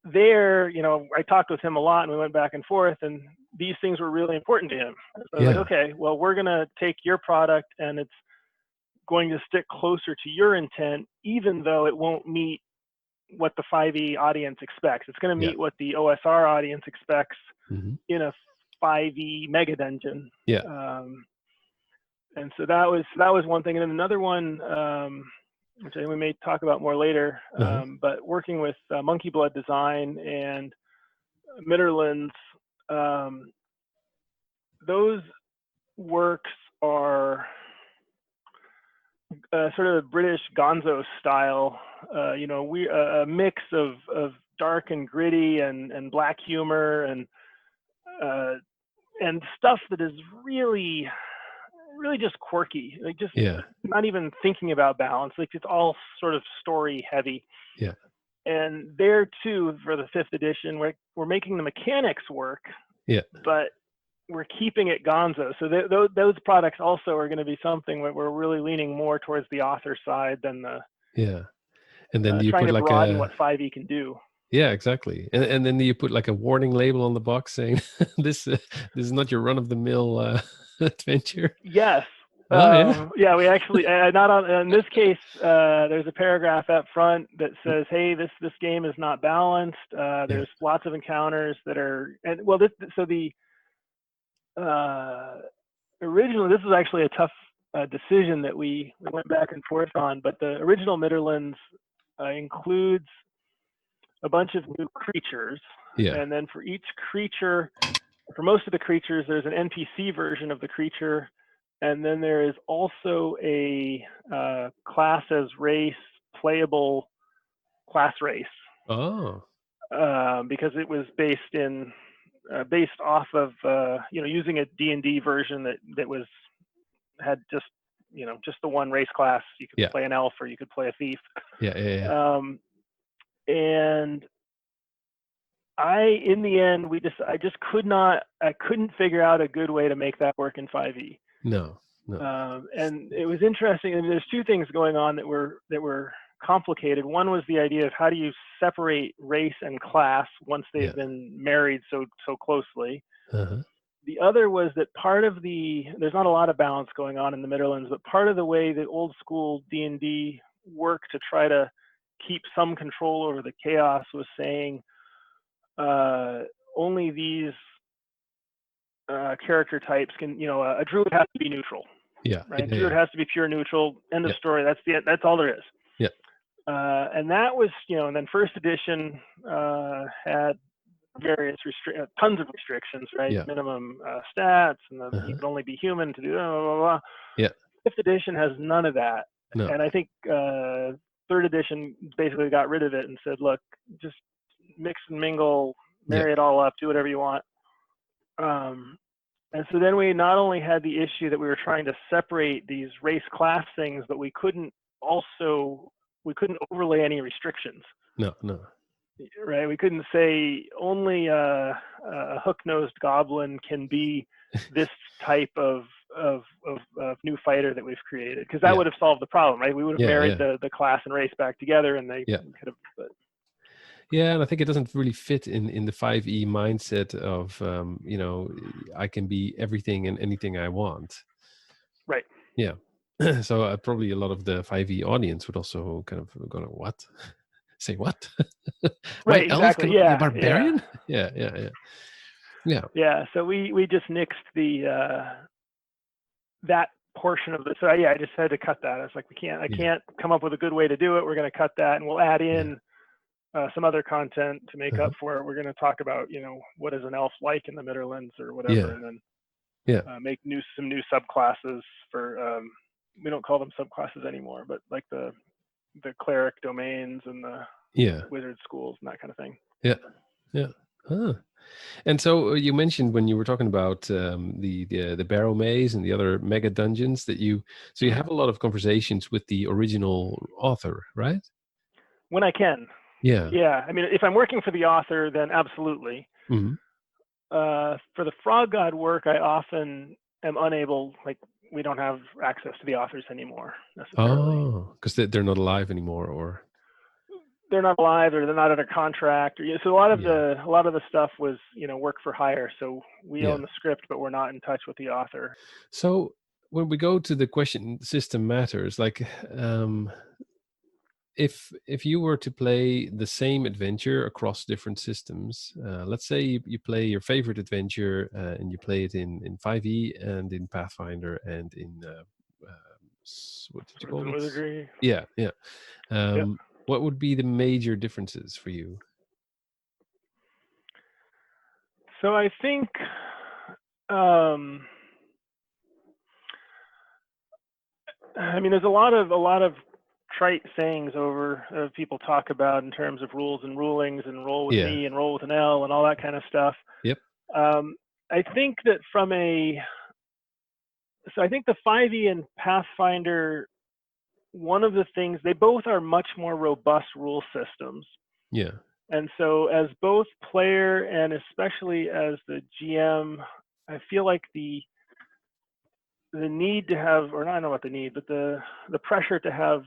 there, I talked with him a lot, and we went back and forth, and these things were really important to him. So I was like, okay, well, we're gonna take your product, and it's going to stick closer to your intent, even though it won't meet what the 5e audience expects. It's going to meet what the OSR audience expects in a 5e mega dungeon. Yeah. And so that was one thing. And then another one, which I think we may talk about more later, but working with Monkey Blood Design and Mitterlands, those works are sort of British Gonzo style. A mix of dark and gritty and black humor and stuff that is really just quirky, like just not even thinking about balance. Like it's all sort of story heavy. Yeah. And there too, for the 5th edition, we're making the mechanics work. Yeah. But we're keeping it gonzo. So those products also are going to be something that we're really leaning more towards the author side than the And then you trying put to like broaden what 5e can do. Yeah, exactly. And then you put like a warning label on the box saying this is not your run of the mill adventure. Yes. Yeah. We actually not on in this case. There's a paragraph up front that says, "Hey, this game is not balanced. There's lots of encounters that are originally this was actually a tough decision that we went back and forth on, but the original Midderlands includes a bunch of new creatures, and then for each creature, for most of the creatures, there's an NPC version of the creature, and then there is also a class as race playable class race. Oh. Because it was based off of using a D&D version that had just the one race class. You could play an elf or you could play a thief. And in the end, I couldn't figure out a good way to make that work in 5e. No. And it was interesting. I mean, there's two things going on that were complicated. One was the idea of how do you separate race and class once they've been married so closely. The other was that there's not a lot of balance going on in the Midderlands, but part of the way that old school D&D worked to try to keep some control over the chaos was saying only these character types can, a druid has to be neutral. Right. Druid has to be pure neutral. End of story. That's all there is. And that was, and then 1st edition had various tons of restrictions, right? Minimum stats, and you can only be human to do blah, blah, blah. 5th edition has none of that. No. And I think 3rd edition basically got rid of it and said, look, just mix and mingle, marry it all up, do whatever you want. And so then we not only had the issue that we were trying to separate these race class things, but we couldn't overlay any restrictions. No. Right. We couldn't say only a hook-nosed goblin can be this type of new fighter that we've created, because that would have solved the problem, right? We would have married the class and race back together, and they could have. Yeah, and I think it doesn't really fit in the 5e mindset of I can be everything and anything I want. Right. Yeah. So probably a lot of the 5e audience would also kind of go, what? Say what? Right, exactly. Yeah. Be a barbarian? Yeah. So we just nixed that portion of it. So I just had to cut that. I was like, I can't come up with a good way to do it. We're going to cut that, and we'll add in some other content to make up for it. We're going to talk about what is an elf like in the Midderlands or whatever, and then make some new subclasses for we don't call them subclasses anymore, but like the cleric domains and the wizard schools and that kind of thing. And so you mentioned when you were talking about the Barrow Maze and the other mega dungeons that you have a lot of conversations with the original author, right? When I can. Yeah. I mean, if I'm working for the author, then absolutely. Mm-hmm. For the Frog God work, I often am unable, like, we don't have access to the authors anymore necessarily. Oh, because they're not alive anymore, or they're not alive, or they're not under contract, or so a lot of the stuff was work for hire. So we own the script, but we're not in touch with the author. So when we go to the question, system matters. Like, if you were to play the same adventure across different systems, let's say you play your favorite adventure and you play it in 5e and in Pathfinder and in what did you call it? Wizardry. Yeah. What would be the major differences for you? So I think I mean, there's a lot of trite sayings people talk about in terms of rules and rulings and roll with me and roll with an L and all that kind of stuff. Yep. I think that I think the 5e and Pathfinder, one of the things, they both are much more robust rule systems. Yeah. And so as both player and especially as the GM, I feel like the need to have, or not, I don't know about the need, but the pressure to have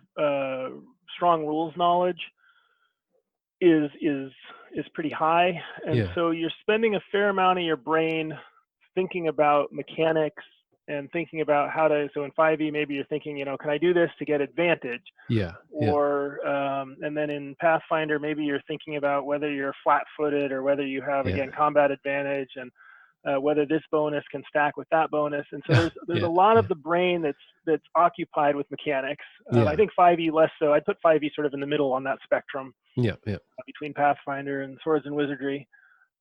strong rules knowledge is pretty high. And so you're spending a fair amount of your brain thinking about mechanics and thinking about how to, so in 5e, maybe you're thinking, can I do this to get advantage? Or, and then in Pathfinder, maybe you're thinking about whether you're flat-footed or whether you have, again, combat advantage, and whether this bonus can stack with that bonus. And so there's a lot of the brain that's occupied with mechanics. I think 5e less so. I'd put 5e sort of in the middle on that spectrum. Between Pathfinder and Swords and Wizardry.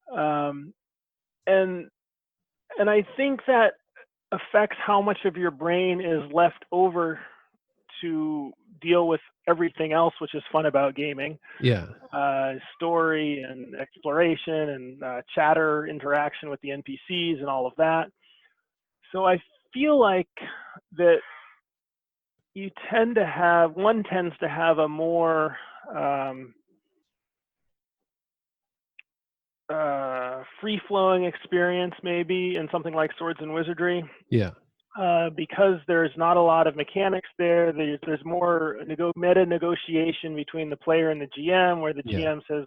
And I think that affects how much of your brain is left over to deal with everything else, which is fun about gaming. Story and exploration and chatter interaction with the NPCs and all of that. So I feel like that one tends to have a more free-flowing experience maybe in something like Swords and Wizardry. Because there's not a lot of mechanics there. There's more meta negotiation between the player and the GM, where the GM says,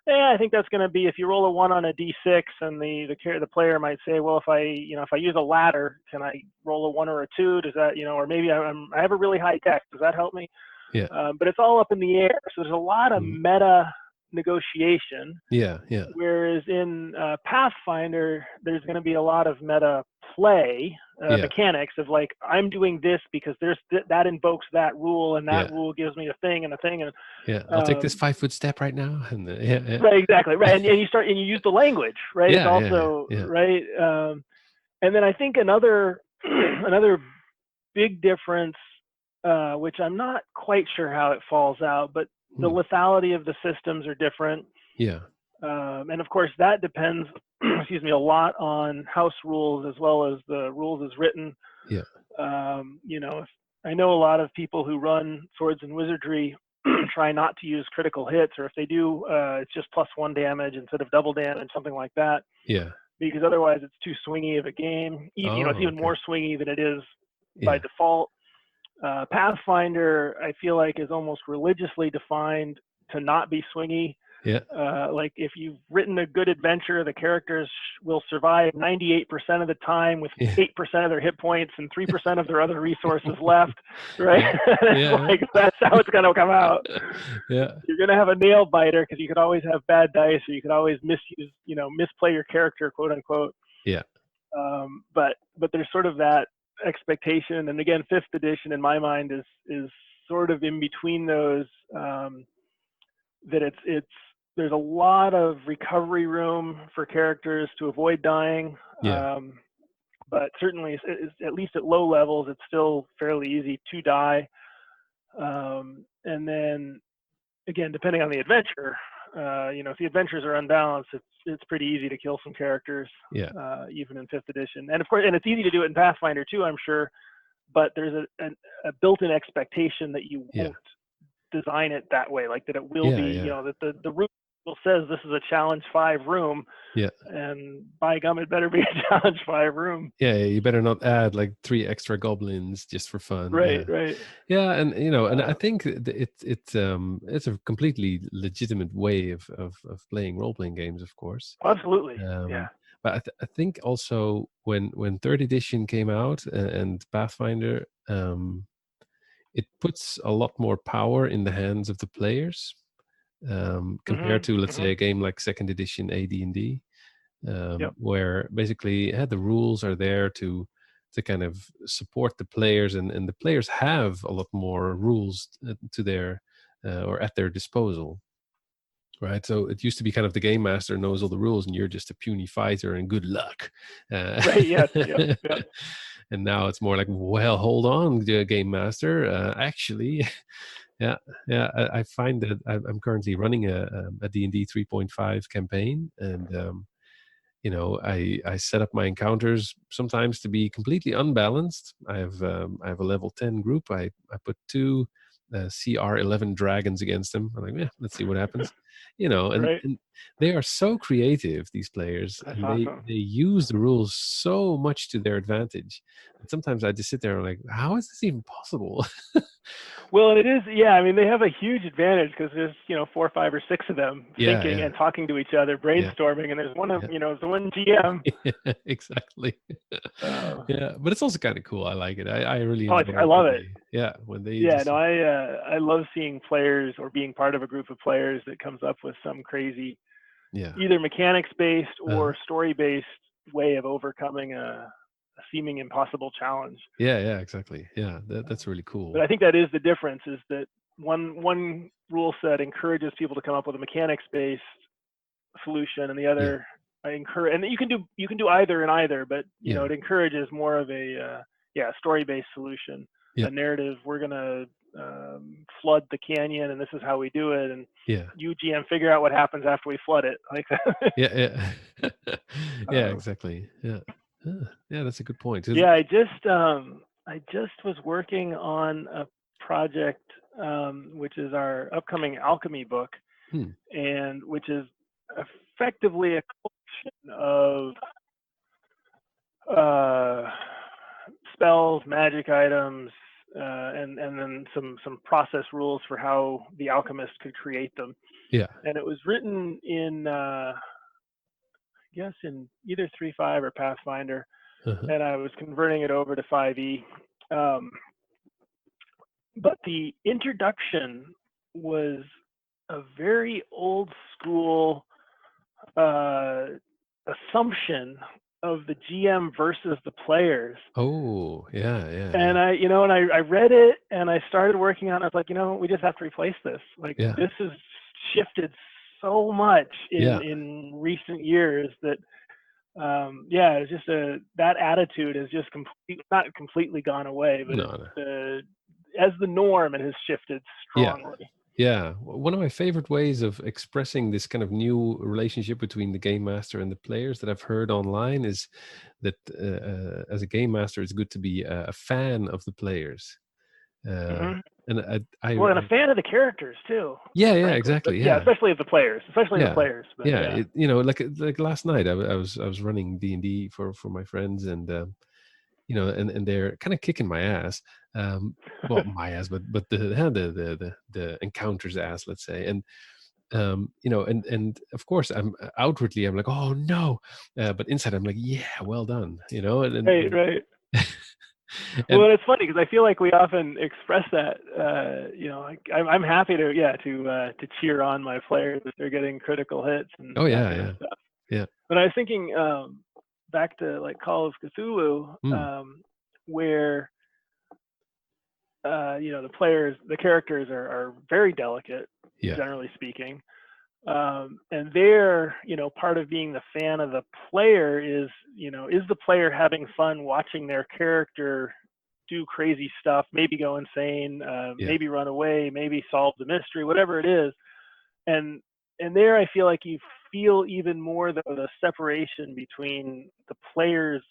I think that's going to be, if you roll a 1 on a d6, and the player might say, well, if I use a ladder, can I roll a 1 or a 2? Does that, or maybe I have a really high deck. Does that help me? But it's all up in the air. So there's a lot of meta negotiation. Whereas in Pathfinder, there's going to be a lot of meta play mechanics of like, I'm doing this because there's that invokes that rule, and that rule gives me a thing and a thing, and I'll take this 5-foot step right now, and right, exactly, right, and you start and you use the language, right? It's also right, and then I think another big difference, which I'm not quite sure how it falls out, but the lethality of the systems are different. And of course that depends, excuse me, a lot on house rules as well as the rules as written. I know a lot of people who run Swords and Wizardry try not to use critical hits, or if they do, it's just +1 damage instead of double damage, something like that. Because otherwise it's too swingy of a game. It's even more swingy than it is by default. Pathfinder, I feel like, is almost religiously defined to not be swingy. Like if you've written a good adventure, the characters will survive 98% of the time with 8% of their hit points and 3% of their other resources left, right? Like that's how it's going to come out. You're going to have a nail biter because you could always have bad dice, or you could always misplay your character, quote unquote. But there's sort of that expectation, and again, 5th edition in my mind is sort of in between those. That there's a lot of recovery room for characters to avoid dying. But certainly, at least at low levels, it's still fairly easy to die. And then, again, depending on the adventure, if the adventures are unbalanced, it's pretty easy to kill some characters, even in 5th edition. And of course, and it's easy to do it in Pathfinder too, I'm sure. But there's a built-in expectation that you won't design it that way, like that it will be, that the room says this is a challenge 5 room, and by gum, it better be a challenge 5 room. You better not add like 3 extra goblins just for fun. Right. And and I think it's a completely legitimate way of playing role-playing games, of course. Absolutely. But I think also when 3rd edition came out and Pathfinder, it puts a lot more power in the hands of the players. Compared to, let's say, a game like 2nd edition AD&D, where basically the rules are there to kind of support the players, and the players have a lot more rules to their or at their disposal, right? So it used to be kind of the game master knows all the rules, and you're just a puny fighter, and good luck. Right. And now it's more like, well, hold on, game master. Actually, yeah, yeah. I find that I'm currently running a D&D 3.5 campaign, and I set up my encounters sometimes to be completely unbalanced. I have a level 10 group. I put two CR11 dragons against them. I'm like, yeah, let's see what happens. And, Right. and they are so creative, these players, That's and they awesome. use the rules so much to their advantage. And sometimes I just sit there and like, how is this even possible? Well, and it is, yeah. I mean, they have a huge advantage because there's, 4, 5, or 6 of them Yeah, thinking yeah, and talking to each other, yeah, brainstorming, and there's one of, yeah. there's the one GM. Yeah, exactly. Uh, Yeah, but it's also kind of cool. I like it. I really oh, enjoy I it love it. when they Yeah, just no, I love seeing players or being part of a group of players that comes up with some crazy, yeah. either mechanics based Uh-huh. or story based way of overcoming a seeming impossible challenge. Yeah, yeah, exactly. Yeah, that's really But cool. I think that is the difference: is that one rule set encourages people to come up with a mechanics based solution, and the Yeah, other encourage. And you can do either and either, but yeah, it encourages more of a story based solution, yeah, a narrative. We're gonna flood the canyon, and this is how we do it, and yeah, you GM figure out what happens after we flood it, like that. yeah, yeah. Yeah, uh, exactly. Yeah. Yeah, that's a good point. 'Cause- yeah, I just was working on a project, which is our upcoming alchemy book, hmm, and which is effectively a collection of uh, spells, magic items, and then some process rules for how the alchemist could create them. yeah. And it was written in I guess in either 3.5 or Pathfinder, Uh-huh. and I was converting it over to 5e. Um, but the introduction was a very old school uh, assumption of the GM versus the players. Oh, yeah, yeah, yeah. And I read it and I started working on it. I was like, we just have to replace this. Like, Yeah. this has shifted so much Yeah. in recent years that, yeah, it's just that attitude has just not completely gone away, but No, no. as the norm, it has shifted Yeah. strongly. Yeah, one of my favorite ways of expressing this kind of new relationship between the game master and the players that I've heard online is that as a game master, it's good to be a fan of the players. Uh, Hmm. and Well, and a fan of the characters too, yeah, yeah, frankly. But exactly, yeah, yeah, especially of the players, yeah, But yeah. yeah. Like last night, I was running D&D for my friends, and and they're kind of kicking my ass. Well, my ass, but the encounter's ass, let's say. And and of course I'm like, oh no, but inside I'm like, yeah, well done, Right, right. and Well, it's funny because I feel like we often express that. Like I'm happy to to cheer on my players if they're getting critical hits and oh that yeah, kind of yeah, stuff. yeah, But I was thinking back to like Call of Cthulhu, mm, where the characters are very delicate, yeah, generally speaking. And there, part of being the fan of the player is the player having fun watching their character do crazy stuff, maybe go insane, yeah, maybe run away, maybe solve the mystery, whatever it is. And there, I feel like you feel even more the separation between the player's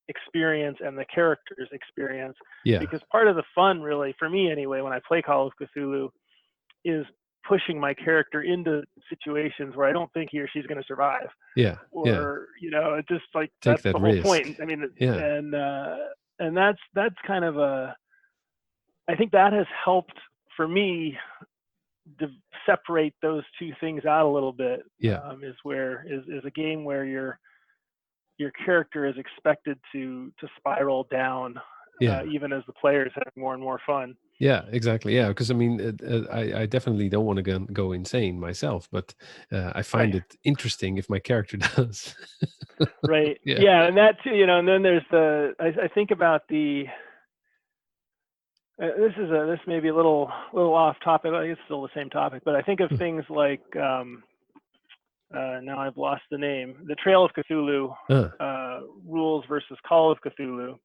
experience and the character's experience, yeah, because part of the fun, really, for me anyway, when I play Call of Cthulhu, is pushing my character into situations where I don't think he or she's going to survive, yeah, yeah. or it's just like Take that's that the whole risk. point. I mean, Yeah, and that's kind of I think that has helped for me to separate those two things out a little bit. yeah, Is a game where your character is expected to spiral down, yeah. even as the players have more and more fun. Yeah, exactly. Yeah, because I mean, I definitely don't want to go insane myself, but I Right. find it interesting if my character does. Right. Yeah. Yeah, and that too, and then there's I think about this may be a little off topic. I guess it's still the same topic, but I think of things like now I've lost the name, the Trail of Cthulhu Uh, rules versus Call of Cthulhu.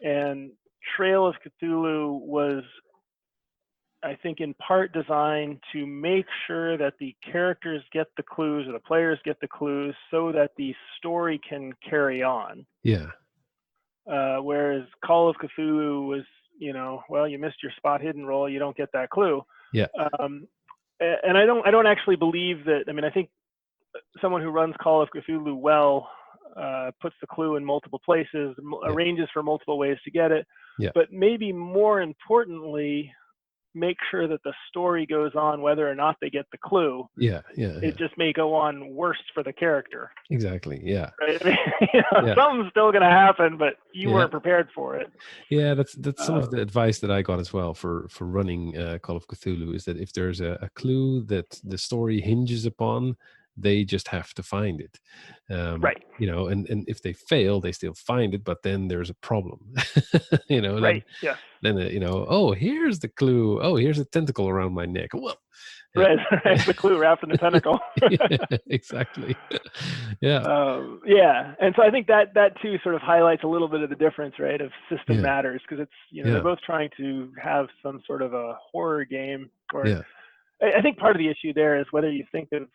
And Trail of Cthulhu was, I think, in part designed to make sure that the characters get the clues or the players get the clues so that the story can carry on. Yeah. Whereas Call of Cthulhu was, well, you missed your spot hidden roll, you don't get that clue. Yeah. And I don't actually believe that. I mean, I think someone who runs Call of Cthulhu well puts the clue in multiple places, arranges for multiple ways to get it. Yeah. But maybe more importantly, make sure that the story goes on whether or not they get the clue. It just may go on worse for the character. Exactly. Yeah. Right? I mean, something's still going to happen, but you weren't prepared for it. Yeah, that's some of the advice that I got as well for running Call of Cthulhu, is that if there's a clue that the story hinges upon, they just have to find it. Right. And if they fail, they still find it, but then there's a problem. Right. Yeah. Then oh, here's the clue. Oh, here's a tentacle around my neck. Well, right. The clue wrapped in the tentacle. Exactly. Yeah. And so I think that too sort of highlights a little bit of the difference, right, of System Matters, because it's they're both trying to have some sort of a horror game. Or I think part of the issue there is whether you think of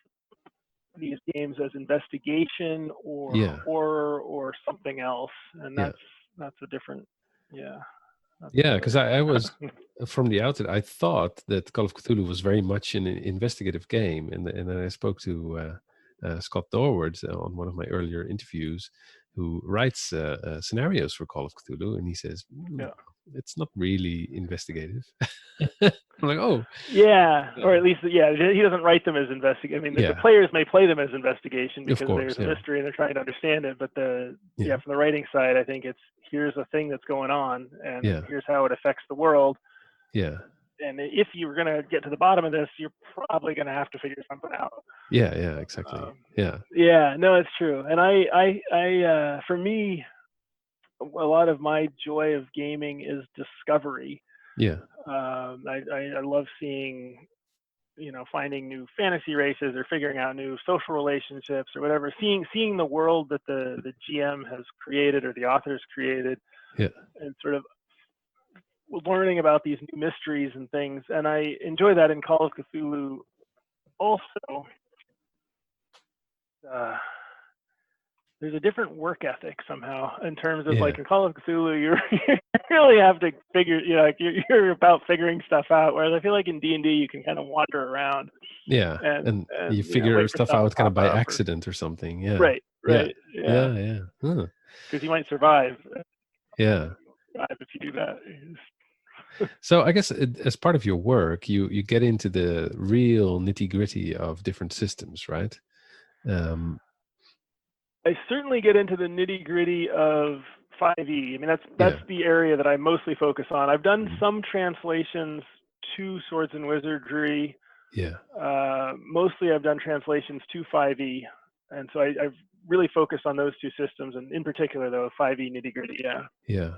these games as investigation or horror or something else, and that's a different because I was from the outset, I thought that Call of Cthulhu was very much an investigative game, and then I spoke to Scott Dorward on one of my earlier interviews, who writes scenarios for Call of Cthulhu, and he says it's not really investigative. I'm like, oh, or at least he doesn't write them as investigation. I mean, the players may play them as investigation because there's a mystery and they're trying to understand it. But from the writing side, I think it's here's a thing that's going on, and here's how it affects the world. Yeah. And if you were going to get to the bottom of this, you're probably going to have to figure something out. Yeah, exactly. No, it's true. And I for me, a lot of my joy of gaming is discovery. I love seeing, finding new fantasy races or figuring out new social relationships or whatever, seeing the world that the GM has created or the authors created, and sort of learning about these new mysteries and things. And I enjoy that in Call of Cthulhu also. There's a different work ethic somehow in terms of like in Call of Cthulhu, you really have to figure, you're about figuring stuff out. Whereas I feel like in D&D, you can kind of wander around. And you figure stuff out kind of by accident or something. Yeah. Right. Yeah. Because you might survive. Yeah. If you do that. So I guess as part of your work, you get into the real nitty-gritty of different systems, right? I certainly get into the nitty-gritty of 5e. I mean, that's the area that I mostly focus on. I've done some translations to Swords and Wizardry. Mostly I've done translations to 5e, and so I've really focused on those two systems, and in particular, though, 5e nitty-gritty. Yeah.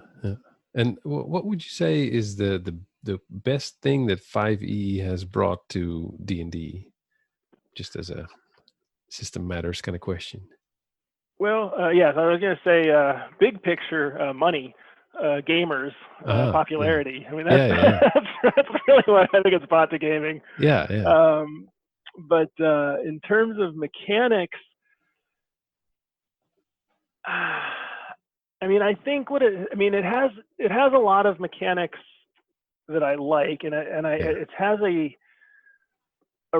And what would you say is the best thing that 5e has brought to D&D, just as a System Matters kind of question? Well, I was going to say big picture, money, gamers, popularity. I mean, that's really what I think it's brought to gaming. But in terms of mechanics, I mean, I think it has a lot of mechanics that I like, and it has a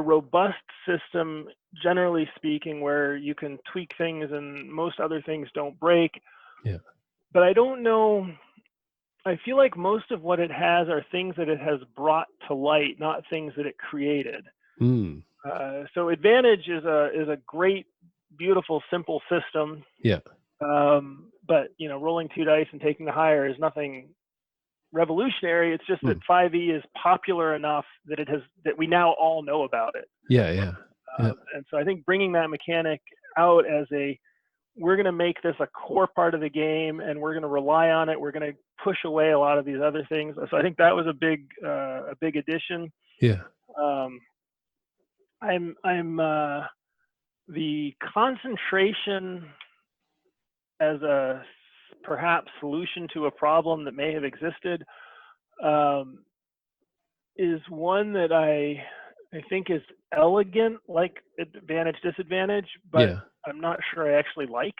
robust system, generally speaking, where you can tweak things and most other things don't break. But I don't know. I feel like most of what it has are things that it has brought to light, not things that it created. So Advantage is a great, beautiful, simple system. But rolling 2 dice and taking the higher is nothing revolutionary. It's just that 5e is popular enough that we now all know about it. And so I think bringing that mechanic out as we're going to make this a core part of the game, and we're going to rely on it. We're going to push away a lot of these other things. So I think that was a big addition. I'm the concentration as a perhaps solution to a problem that may have existed, is one that I think is elegant, like advantage disadvantage, but I'm not sure I actually like.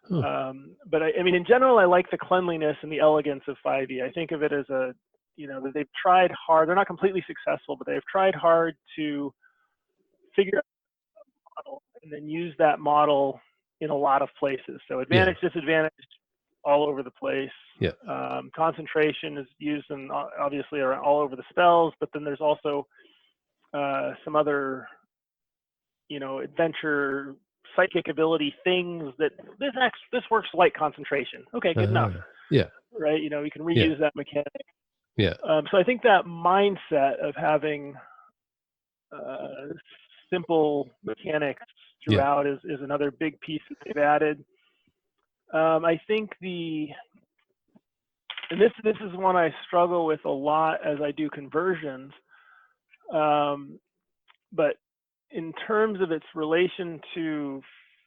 But I mean, in general, I like the cleanliness and the elegance of 5e. I think of it as that they've tried hard. They're not completely successful, but they've tried hard to figure out a model and then use that model in a lot of places. So advantage, disadvantage, all over the place. Concentration is used in obviously all over the spells, but then there's also some other, adventure, psychic ability things that this works like concentration. Okay, good enough. Right. You can reuse that mechanic. So I think that mindset of having simple mechanics throughout is another big piece that they've added. I think and this is one I struggle with a lot as I do conversions. But in terms of its relation to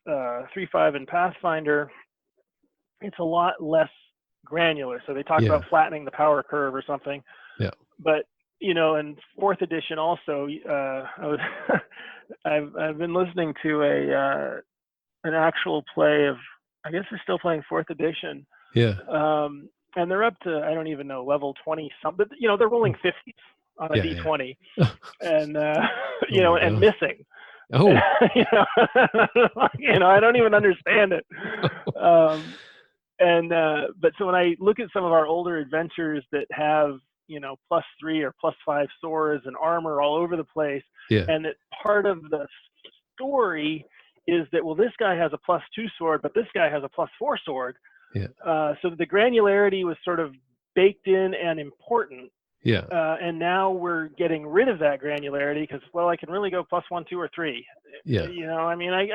3.5 and Pathfinder, it's a lot less granular. So they talk about flattening the power curve or something. But in 4th edition also, I've been listening to an actual play of, I guess they're still playing 4th edition. And they're up to, I don't even know, level 20 something. They're rolling 50s on a D20, and and missing. I don't even understand it. But so when I look at some of our older adventures that have +3 or +5 swords and armor all over the place, and that part of the story is that, well, this guy has a +2 sword, but this guy has a +4 sword. So the granularity was sort of baked in and important. And now we're getting rid of that granularity because, well, I can really go +1, 2, or 3. I mean, I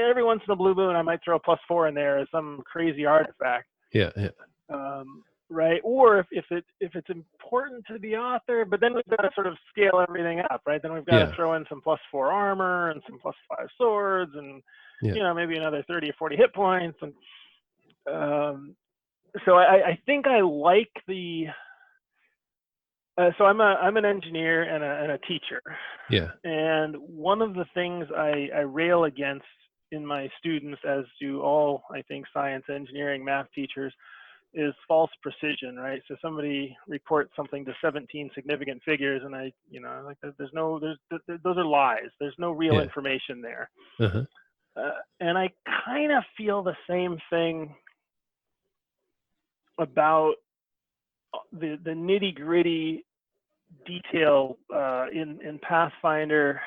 every once in a blue moon I might throw a +4 in there as some crazy artifact. Right. Or if it's important to the author, but then we've got to sort of scale everything up, right? Then we've got to throw in some +4 armor and some +5 swords and maybe another 30 or 40 hit points. And so I think I like the. So I'm an engineer and a teacher. And one of the things I rail against in my students, as do all, I think, science, engineering, math teachers, is false precision, right? So somebody reports something to 17 significant figures, and those are lies. There's no real information there. And I kind of feel the same thing about the nitty gritty detail in Pathfinder,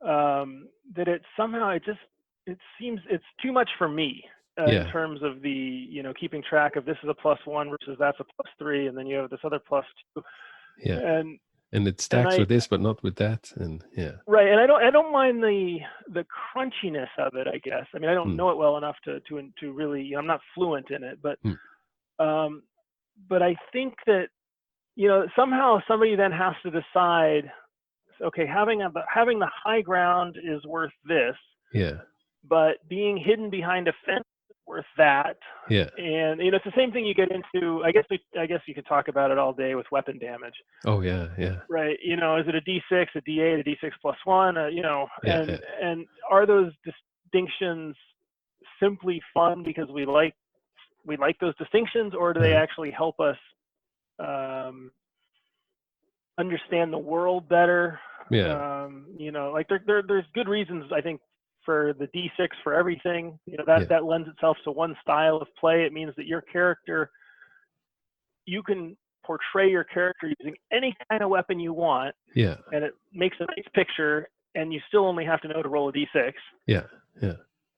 that it somehow it seems it's too much for me in terms of the keeping track of this is a +1 versus that's a +3, and then you have this other +2. And it stacks with this but not with that, and right. And I don't mind the crunchiness of it, I guess. I mean, I don't know it well enough to really, I'm not fluent in it, but I think that somehow somebody then has to decide, okay, having the high ground is worth this, but being hidden behind a fence is worth that. And it's the same thing you get into. I guess you could talk about it all day with weapon damage. Right. Is it a D6, a D8, a D6 +1? And are those distinctions simply fun because we like those distinctions, or do they actually help us understand the world better? There's good reasons, I think, for the D6 for everything. That lends itself to one style of play. It means that your character, you can portray your character using any kind of weapon you want, and it makes a nice picture, and you still only have to know to roll a D6.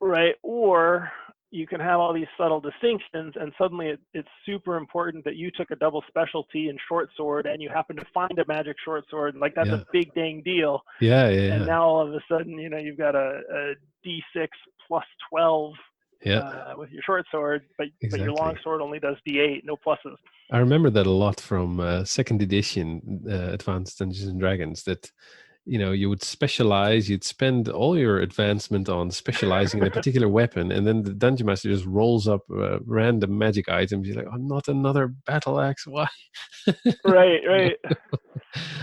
Right. Or you can have all these subtle distinctions, and suddenly it's super important that you took a double specialty in short sword, and you happen to find a magic short sword, and that's a big dang deal. And now all of a sudden, you've got a D6 +12 with your short sword, but your long sword only does D8, no pluses. I remember that a lot from 2nd edition Advanced Dungeons and Dragons, that you would specialize. You'd spend all your advancement on specializing in a particular weapon, and then the dungeon master just rolls up random magic items. You're like, oh, not another battle axe. Why? Right. I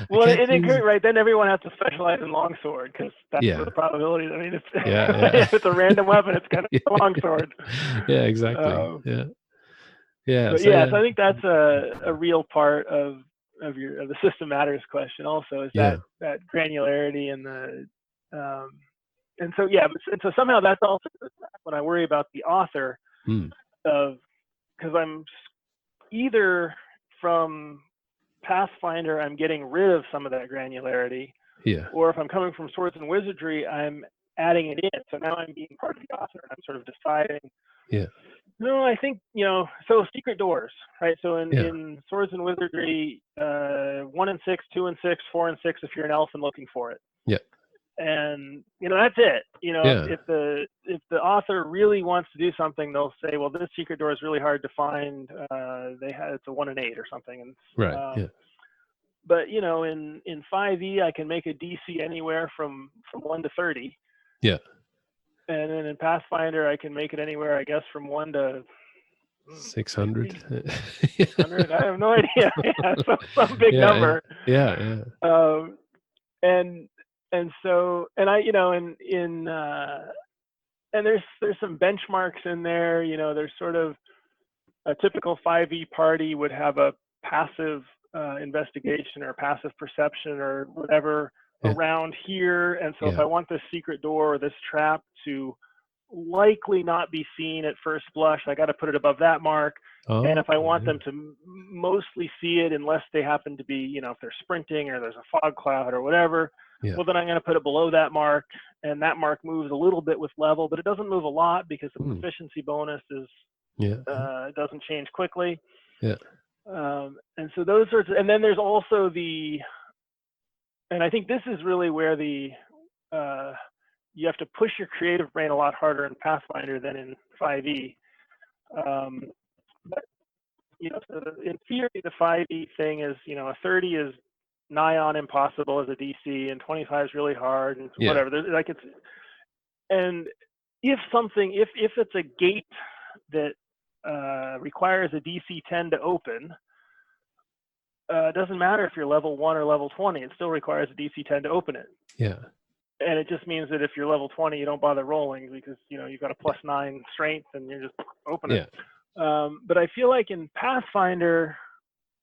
Well, can't it use encouraged, it. right? Then everyone has to specialize in longsword because that's where Yeah, the probability. I mean, if, yeah. if it's a random weapon, it's kind of a longsword. Yeah, exactly. Yeah. But So yeah, yeah, so I think that's a real part of the system matters question. Also, is yeah. that granularity and the and so yeah, and so somehow that's also when I worry about the author Mm. of, because I'm either from Pathfinder, I'm getting rid of some of that granularity, Yeah. or if I'm coming from Swords and Wizardry, I'm adding it in. So now I'm being part of the author, and I'm sort of deciding. Yeah. No, I think, so secret doors, right? So Yeah. in Swords and Wizardry, 1 and 6, 2 and 6, 4 and 6, if you're an elf and looking for it. Yeah. And that's it. Yeah. If the author really wants to do something, they'll say, well, this secret door is really hard to find. It's a 1 and 8 or something. And Right. Yeah. but in 5e, I can make a DC anywhere from 1 to 30. Yeah. And then in Pathfinder, I can make it anywhere, I guess, from 1 to 600. 600. I have no idea. Yeah, some big Yeah. number. Yeah. And so, and I, and there's some benchmarks in there. There's sort of a typical 5e party would have a passive investigation or passive perception or whatever around here. And so if I want this secret door or this trap to likely not be seen at first blush, I got to put it above that mark. And if I want them to mostly see it, unless they happen to be, if they're sprinting or there's a fog cloud or whatever, well, then I'm going to put it below that mark. And that mark moves a little bit with level, but it doesn't move a lot because the proficiency bonus doesn't change quickly. Yeah. And so those sorts of, and then there's also and I think this is really where you have to push your creative brain a lot harder in Pathfinder than in 5e. But, so in theory, the 5e thing is, a 30 is nigh on impossible as a DC, and 25 is really hard, and whatever. And if it's a gate that requires a DC 10 to open, it doesn't matter if you're level 1 or level 20, it still requires a DC 10 to open it. Yeah. And it just means that if you're level 20, you don't bother rolling because, you've got a +9 strength and you just open it. But I feel like in Pathfinder,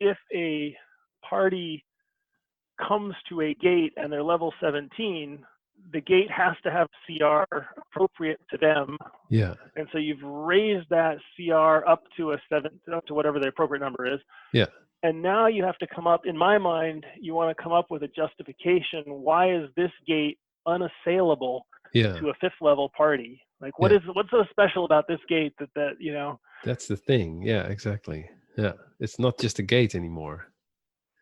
if a party comes to a gate and they're level 17, the gate has to have CR appropriate to them. Yeah. And so you've raised that CR up to up to whatever the appropriate number is. Yeah. And now you have to come up, in my mind, you want to come up with a justification. Why is this gate unassailable to a 5th level party? Like, what's so special about this gate that That's the thing. Yeah, exactly. Yeah. It's not just a gate anymore.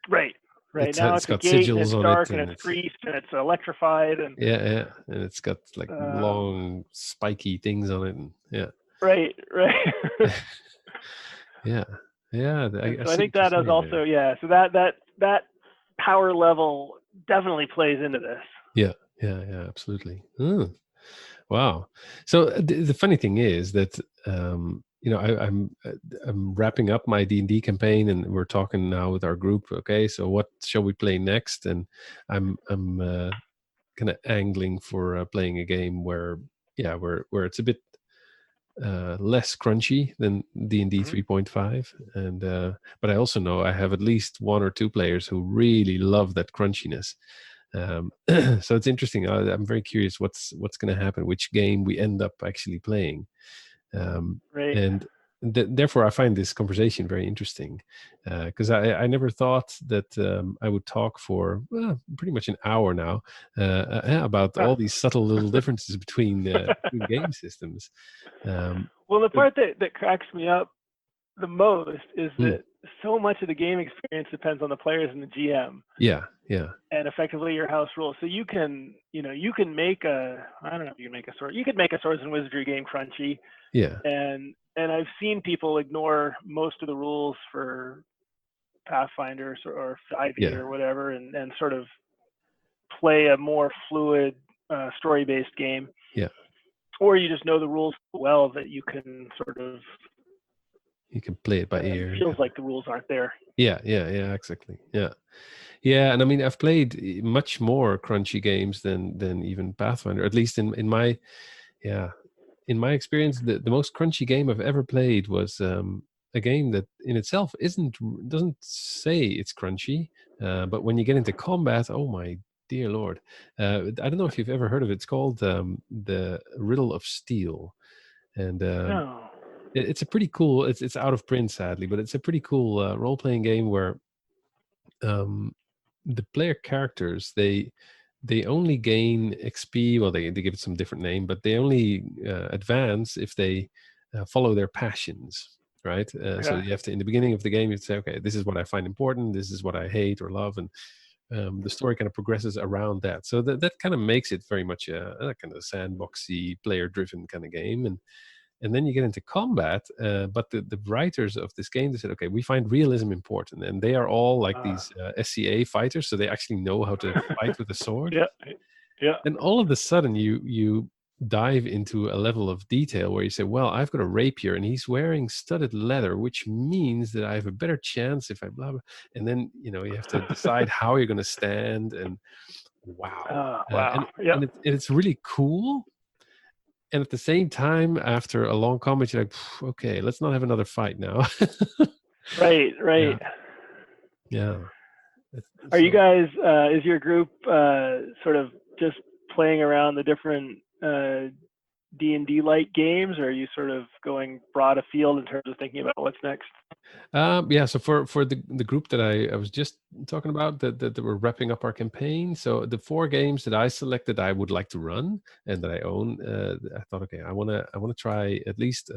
Right. Now it's a got gate sigils and it's on dark it, and it's greased and it's electrified and and it's got like long spiky things on it, and Right. Yeah. I think that is also so that power level definitely plays into this. Yeah, absolutely. Wow. So the funny thing is that I'm wrapping up my D&D campaign, and we're talking now with our group. Okay, so what shall we play next? And I'm kind of angling for playing a game where it's a bit less crunchy than D&D 3.5, and but I also know I have at least 1 or 2 players who really love that crunchiness. So it's interesting. I'm very curious what's going to happen, which game we end up actually playing. Right. And therefore I find this conversation very interesting, because I never thought that I would talk for pretty much an hour now about all these subtle little differences between game systems. Well, the part that cracks me up the most is that so much of the game experience depends on the players and the GM. Yeah. And effectively your house rules. So you can make you could make a Swords and Wizardry game crunchy. Yeah. And I've seen people ignore most of the rules for Pathfinder or 5e or whatever, and sort of play a more fluid story-based game. Yeah. Or you just know the rules well that you can sort of. You can play it by ear. It feels like the rules aren't there. Yeah, exactly. Yeah, and I mean, I've played much more crunchy games than even Pathfinder. At least in my experience, the most crunchy game I've ever played was a game that in itself doesn't say it's crunchy, but when you get into combat, oh my dear Lord, I don't know if you've ever heard of it. It's called the Riddle of Steel, and it's a pretty cool. It's out of print sadly, but it's a pretty cool role playing game where the player characters they only gain XP. Well, they give it some different name, but they only advance if they follow their passions, right? So you have to, in the beginning of the game, you say, okay, this is what I find important, this is what I hate or love, and the story kind of progresses around that. So that kind of makes it very much a kind of sandboxy, player-driven kind of game, and then you get into combat, but the writers of this game, they said, okay, we find realism important, and they are all like these SCA fighters, so they actually know how to fight with a sword. Yeah. And all of a sudden, you dive into a level of detail where you say, well, I've got a rapier, and he's wearing studded leather, which means that I have a better chance if I blah blah. And then you have to decide how you're going to stand, and wow, and it's really cool. And at the same time, after a long combat, you're like, okay, let's not have another fight now. Right. Yeah. Are you guys, is your group sort of just playing around the different D&D-like games, or are you sort of going broad afield in terms of thinking about what's next? So for the group that I was just talking about, that we're wrapping up our campaign, so the 4 games that I selected I would like to run and that I own, I thought, okay, I want to try at least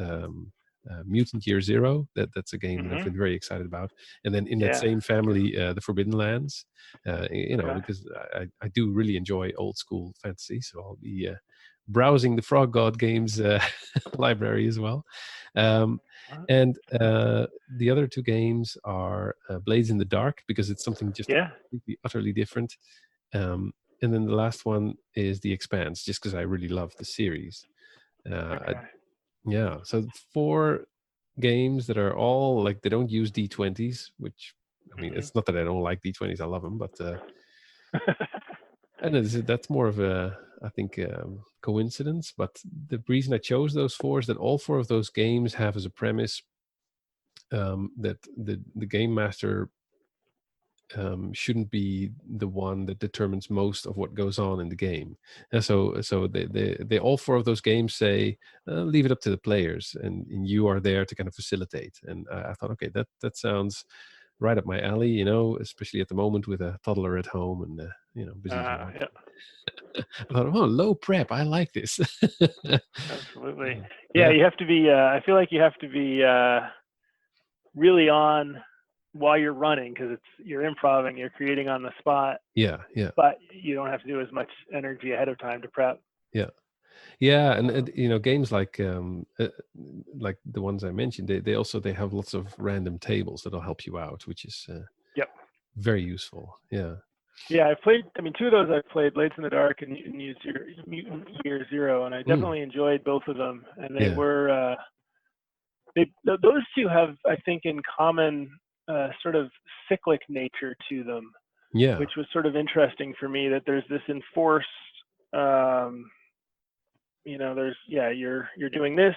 Mutant Year Zero. That's a game that I've been very excited about. And then in that same family, The Forbidden Lands, because I do really enjoy old school fantasy, so I'll be browsing the Frog God Games library as well. And the other 2 games are Blades in the Dark, because it's something just completely, utterly different. And then the last one is The Expanse, just because I really love the series. So 4 games that are all like, they don't use D20s, which, I mean, it's not that I don't like D20s, I love them, but and that's more of a, I think, coincidence. But the reason I chose those 4 is that all 4 of those games have as a premise that the game master shouldn't be the one that determines most of what goes on in the game. And so they all 4 of those games say, leave it up to the players, and you are there to kind of facilitate. And I thought, okay, that sounds right up my alley, especially at the moment with a toddler at home and busy. I thought, low prep, I like this. Absolutely. You have to be, I feel like you have to be really on while you're running, because you're improvising, you're creating on the spot. Yeah. But you don't have to do as much energy ahead of time to prep. And games like the ones I mentioned, they have lots of random tables that'll help you out, which is very useful. I've played, 2 of those I've played, Blades in the Dark and Mutant Year Zero, and I definitely enjoyed both of them. And they were those 2 have, I think, in common sort of cyclic nature to them, which was sort of interesting for me, that there's this enforced there's you're doing this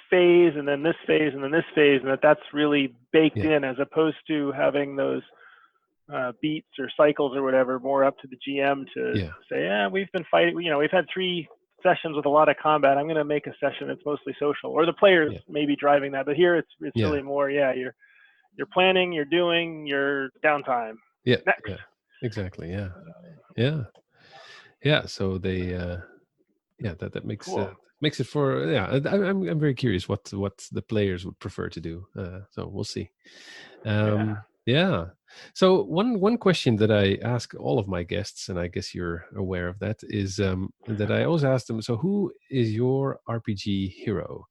phase and then this phase and then this phase, and that's really baked in, as opposed to having those beats or cycles or whatever, more up to the GM to say, we've been fighting, we've had 3 sessions with a lot of combat, I'm going to make a session that's mostly social, or the players maybe driving that. But here it's really more you're planning, you're doing, your downtime. Exactly. So they that makes cool. Makes it for I'm very curious what the players would prefer to do, so we'll see. So one question that I ask all of my guests, and I guess you're aware of that, is that I always ask them, so who is your RPG hero?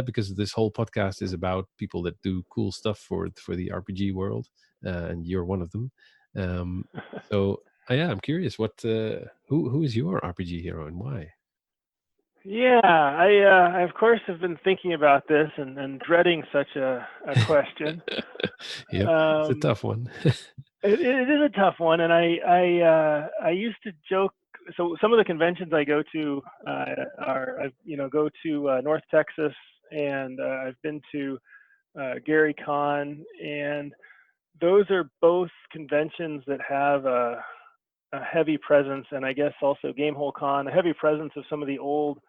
Because this whole podcast is about people that do cool stuff for the RPG world, and you're one of them. So Yeah, I'm curious. Who is your RPG hero and why? Yeah, I of course have been thinking about this and dreading such a question. Yep, it's a Um, tough one. it is a tough one, and I used to joke. So some of the conventions I go to I go to North Texas, and I've been to Gary Con, and those are both conventions that have a heavy presence, and I guess also Gamehole Con, a heavy presence of some of the old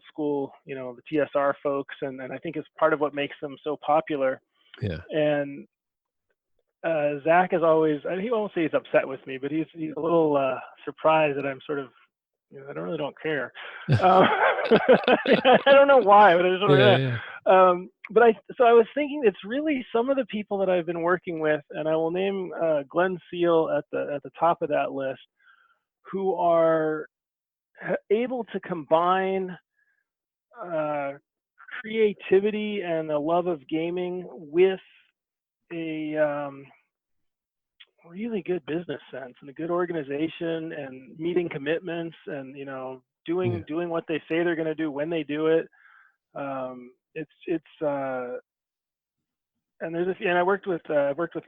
school, the TSR folks, and I think it's part of what makes them so popular. Yeah. And Zach is always, he won't say he's upset with me, but he's a little surprised that I'm sort of, I don't care. I don't know why, but I just don't Yeah, know. yeah. So I was thinking it's really some of the people that I've been working with, and I will name Glenn Seal at the top of that list, who are able to combine creativity and a love of gaming with a really good business sense and a good organization and meeting commitments and Yeah. doing what they say they're going to do when they do it. It's and I've worked with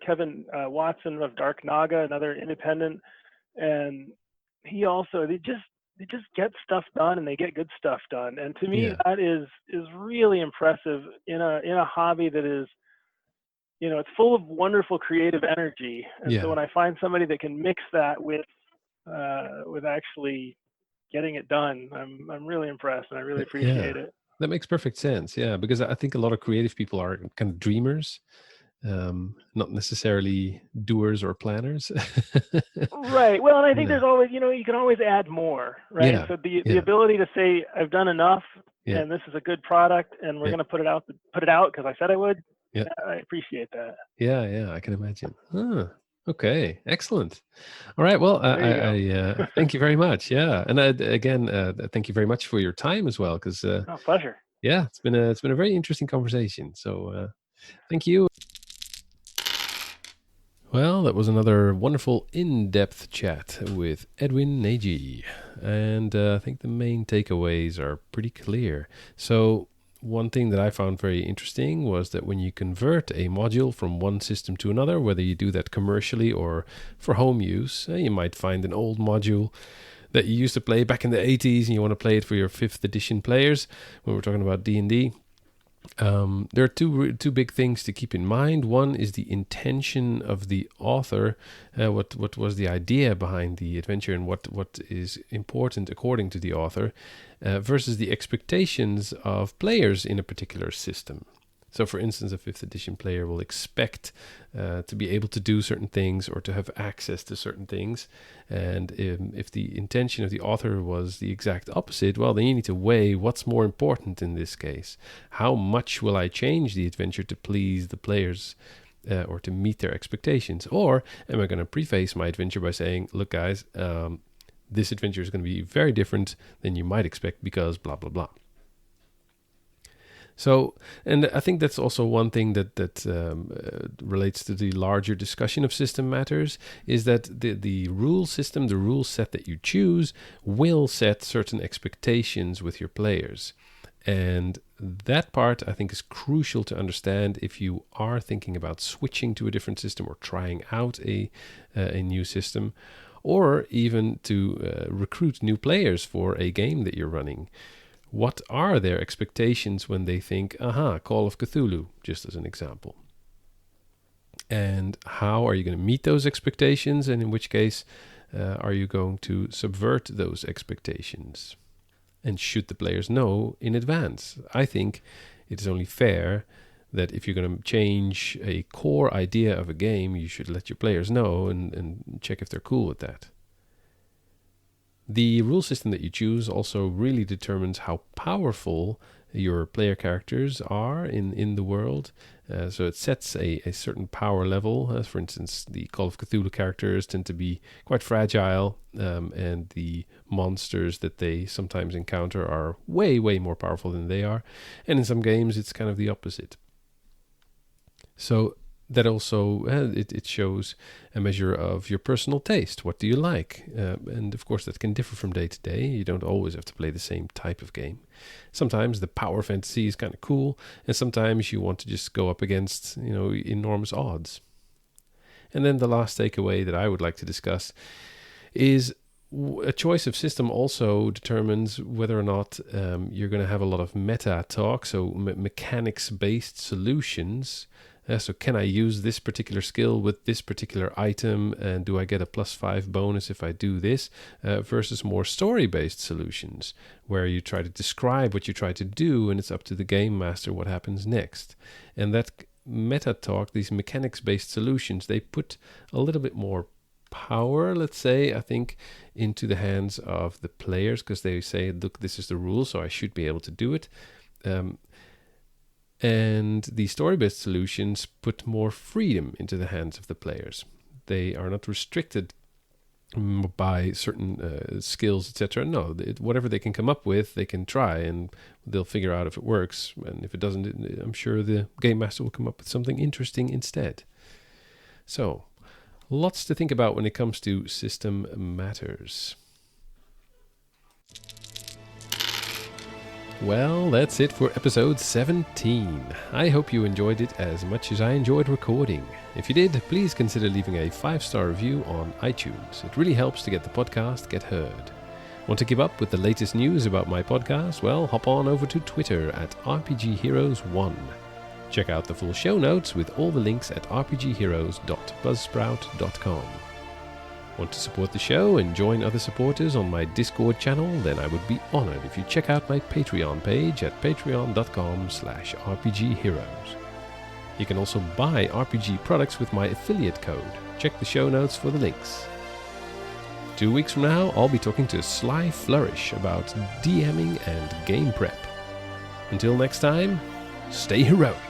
Kevin Watson of Dark Naga, another independent, and they just get stuff done and they get good stuff done. And to me, Yeah. that is really impressive in a hobby that is, it's full of wonderful creative energy. And so Yeah. when I find somebody that can mix that with actually getting it done, I'm really impressed and I really Yeah. appreciate it. That makes perfect sense. Yeah, because I think a lot of creative people are kind of dreamers, not necessarily doers or planners. Right. Well, and I think Yeah. there's always, you can always add more, right? Yeah. So the Yeah. ability to say I've done enough, Yeah. and this is a good product, and we're Yeah. going to put it out because I said I would. Yeah. I appreciate that. Yeah. Yeah. I can imagine. Okay. Excellent. All right. Well, There you go. thank you very much. Yeah. And again, thank you very much for your time as well. Because Oh, pleasure. yeah, it's been a very interesting conversation. So thank you. Well, that was another wonderful in-depth chat with Edwin Nagy. And I think the main takeaways are pretty clear. So one thing that I found very interesting was that when you convert a module from one system to another, whether you do that commercially or for home use, you might find an old module that you used to play back in the 80s and you want to play it for your 5th edition players when we're talking about D&D. There are two big things to keep in mind. One is the intention of the author, what was the idea behind the adventure, and what is important according to the author, versus the expectations of players in a particular system. So, for instance, a 5th edition player will expect to be able to do certain things or to have access to certain things. And if the intention of the author was the exact opposite, well, then you need to weigh what's more important in this case. How much will I change the adventure to please the players or to meet their expectations? Or am I going to preface my adventure by saying, look, guys, this adventure is going to be very different than you might expect because blah, blah, blah. So, and I think that's also one thing that relates to the larger discussion of system matters, is that the rule system, the rule set that you choose, will set certain expectations with your players. And that part, I think, is crucial to understand if you are thinking about switching to a different system or trying out a new system, or even to recruit new players for a game that you're running. What are their expectations when they think, Call of Cthulhu, just as an example? And how are you going to meet those expectations? And in which case, are you going to subvert those expectations? And should the players know in advance? I think it is only fair that if you're going to change a core idea of a game, you should let your players know and check if they're cool with that. The rule system that you choose also really determines how powerful your player characters are in the world. So it sets a certain power level. For instance, the Call of Cthulhu characters tend to be quite fragile, and the monsters that they sometimes encounter are way, way more powerful than they are. And in some games, it's kind of the opposite. So that also it shows a measure of your personal taste. What do you like? And of course, that can differ from day to day. You don't always have to play the same type of game. Sometimes the power fantasy is kind of cool, and sometimes you want to just go up against enormous odds. And then the last takeaway that I would like to discuss is a choice of system also determines whether or not you're going to have a lot of meta talk, so mechanics-based solutions. So can I use this particular skill with this particular item, and do I get a +5 bonus if I do this, versus more story-based solutions, where you try to describe what you try to do, and it's up to the game master what happens next. And that meta talk, these mechanics-based solutions, they put a little bit more power, let's say, I think, into the hands of the players, because they say, look, this is the rule, so I should be able to do it. And the story-based solutions put more freedom into the hands of the players. They are not restricted by certain skills, etc. No, whatever they can come up with, they can try, and they'll figure out if it works. And if it doesn't, I'm sure the game master will come up with something interesting instead. So, lots to think about when it comes to system matters. Well, that's it for episode 17. I hope you enjoyed it as much as I enjoyed recording. If you did, please consider leaving a 5-star review on iTunes. It really helps to get the podcast get heard. Want to keep up with the latest news about my podcast? Well, hop on over to Twitter at RPGHeroes1. Check out the full show notes with all the links at rpgheroes.buzzsprout.com. Want to support the show and join other supporters on my Discord channel? Then I would be honored if you check out my Patreon page at patreon.com/rpgheroes. You can also buy RPG products with my affiliate code. Check the show notes for the links. 2 weeks from now, I'll be talking to Sly Flourish about DMing and game prep. Until next time, stay heroic.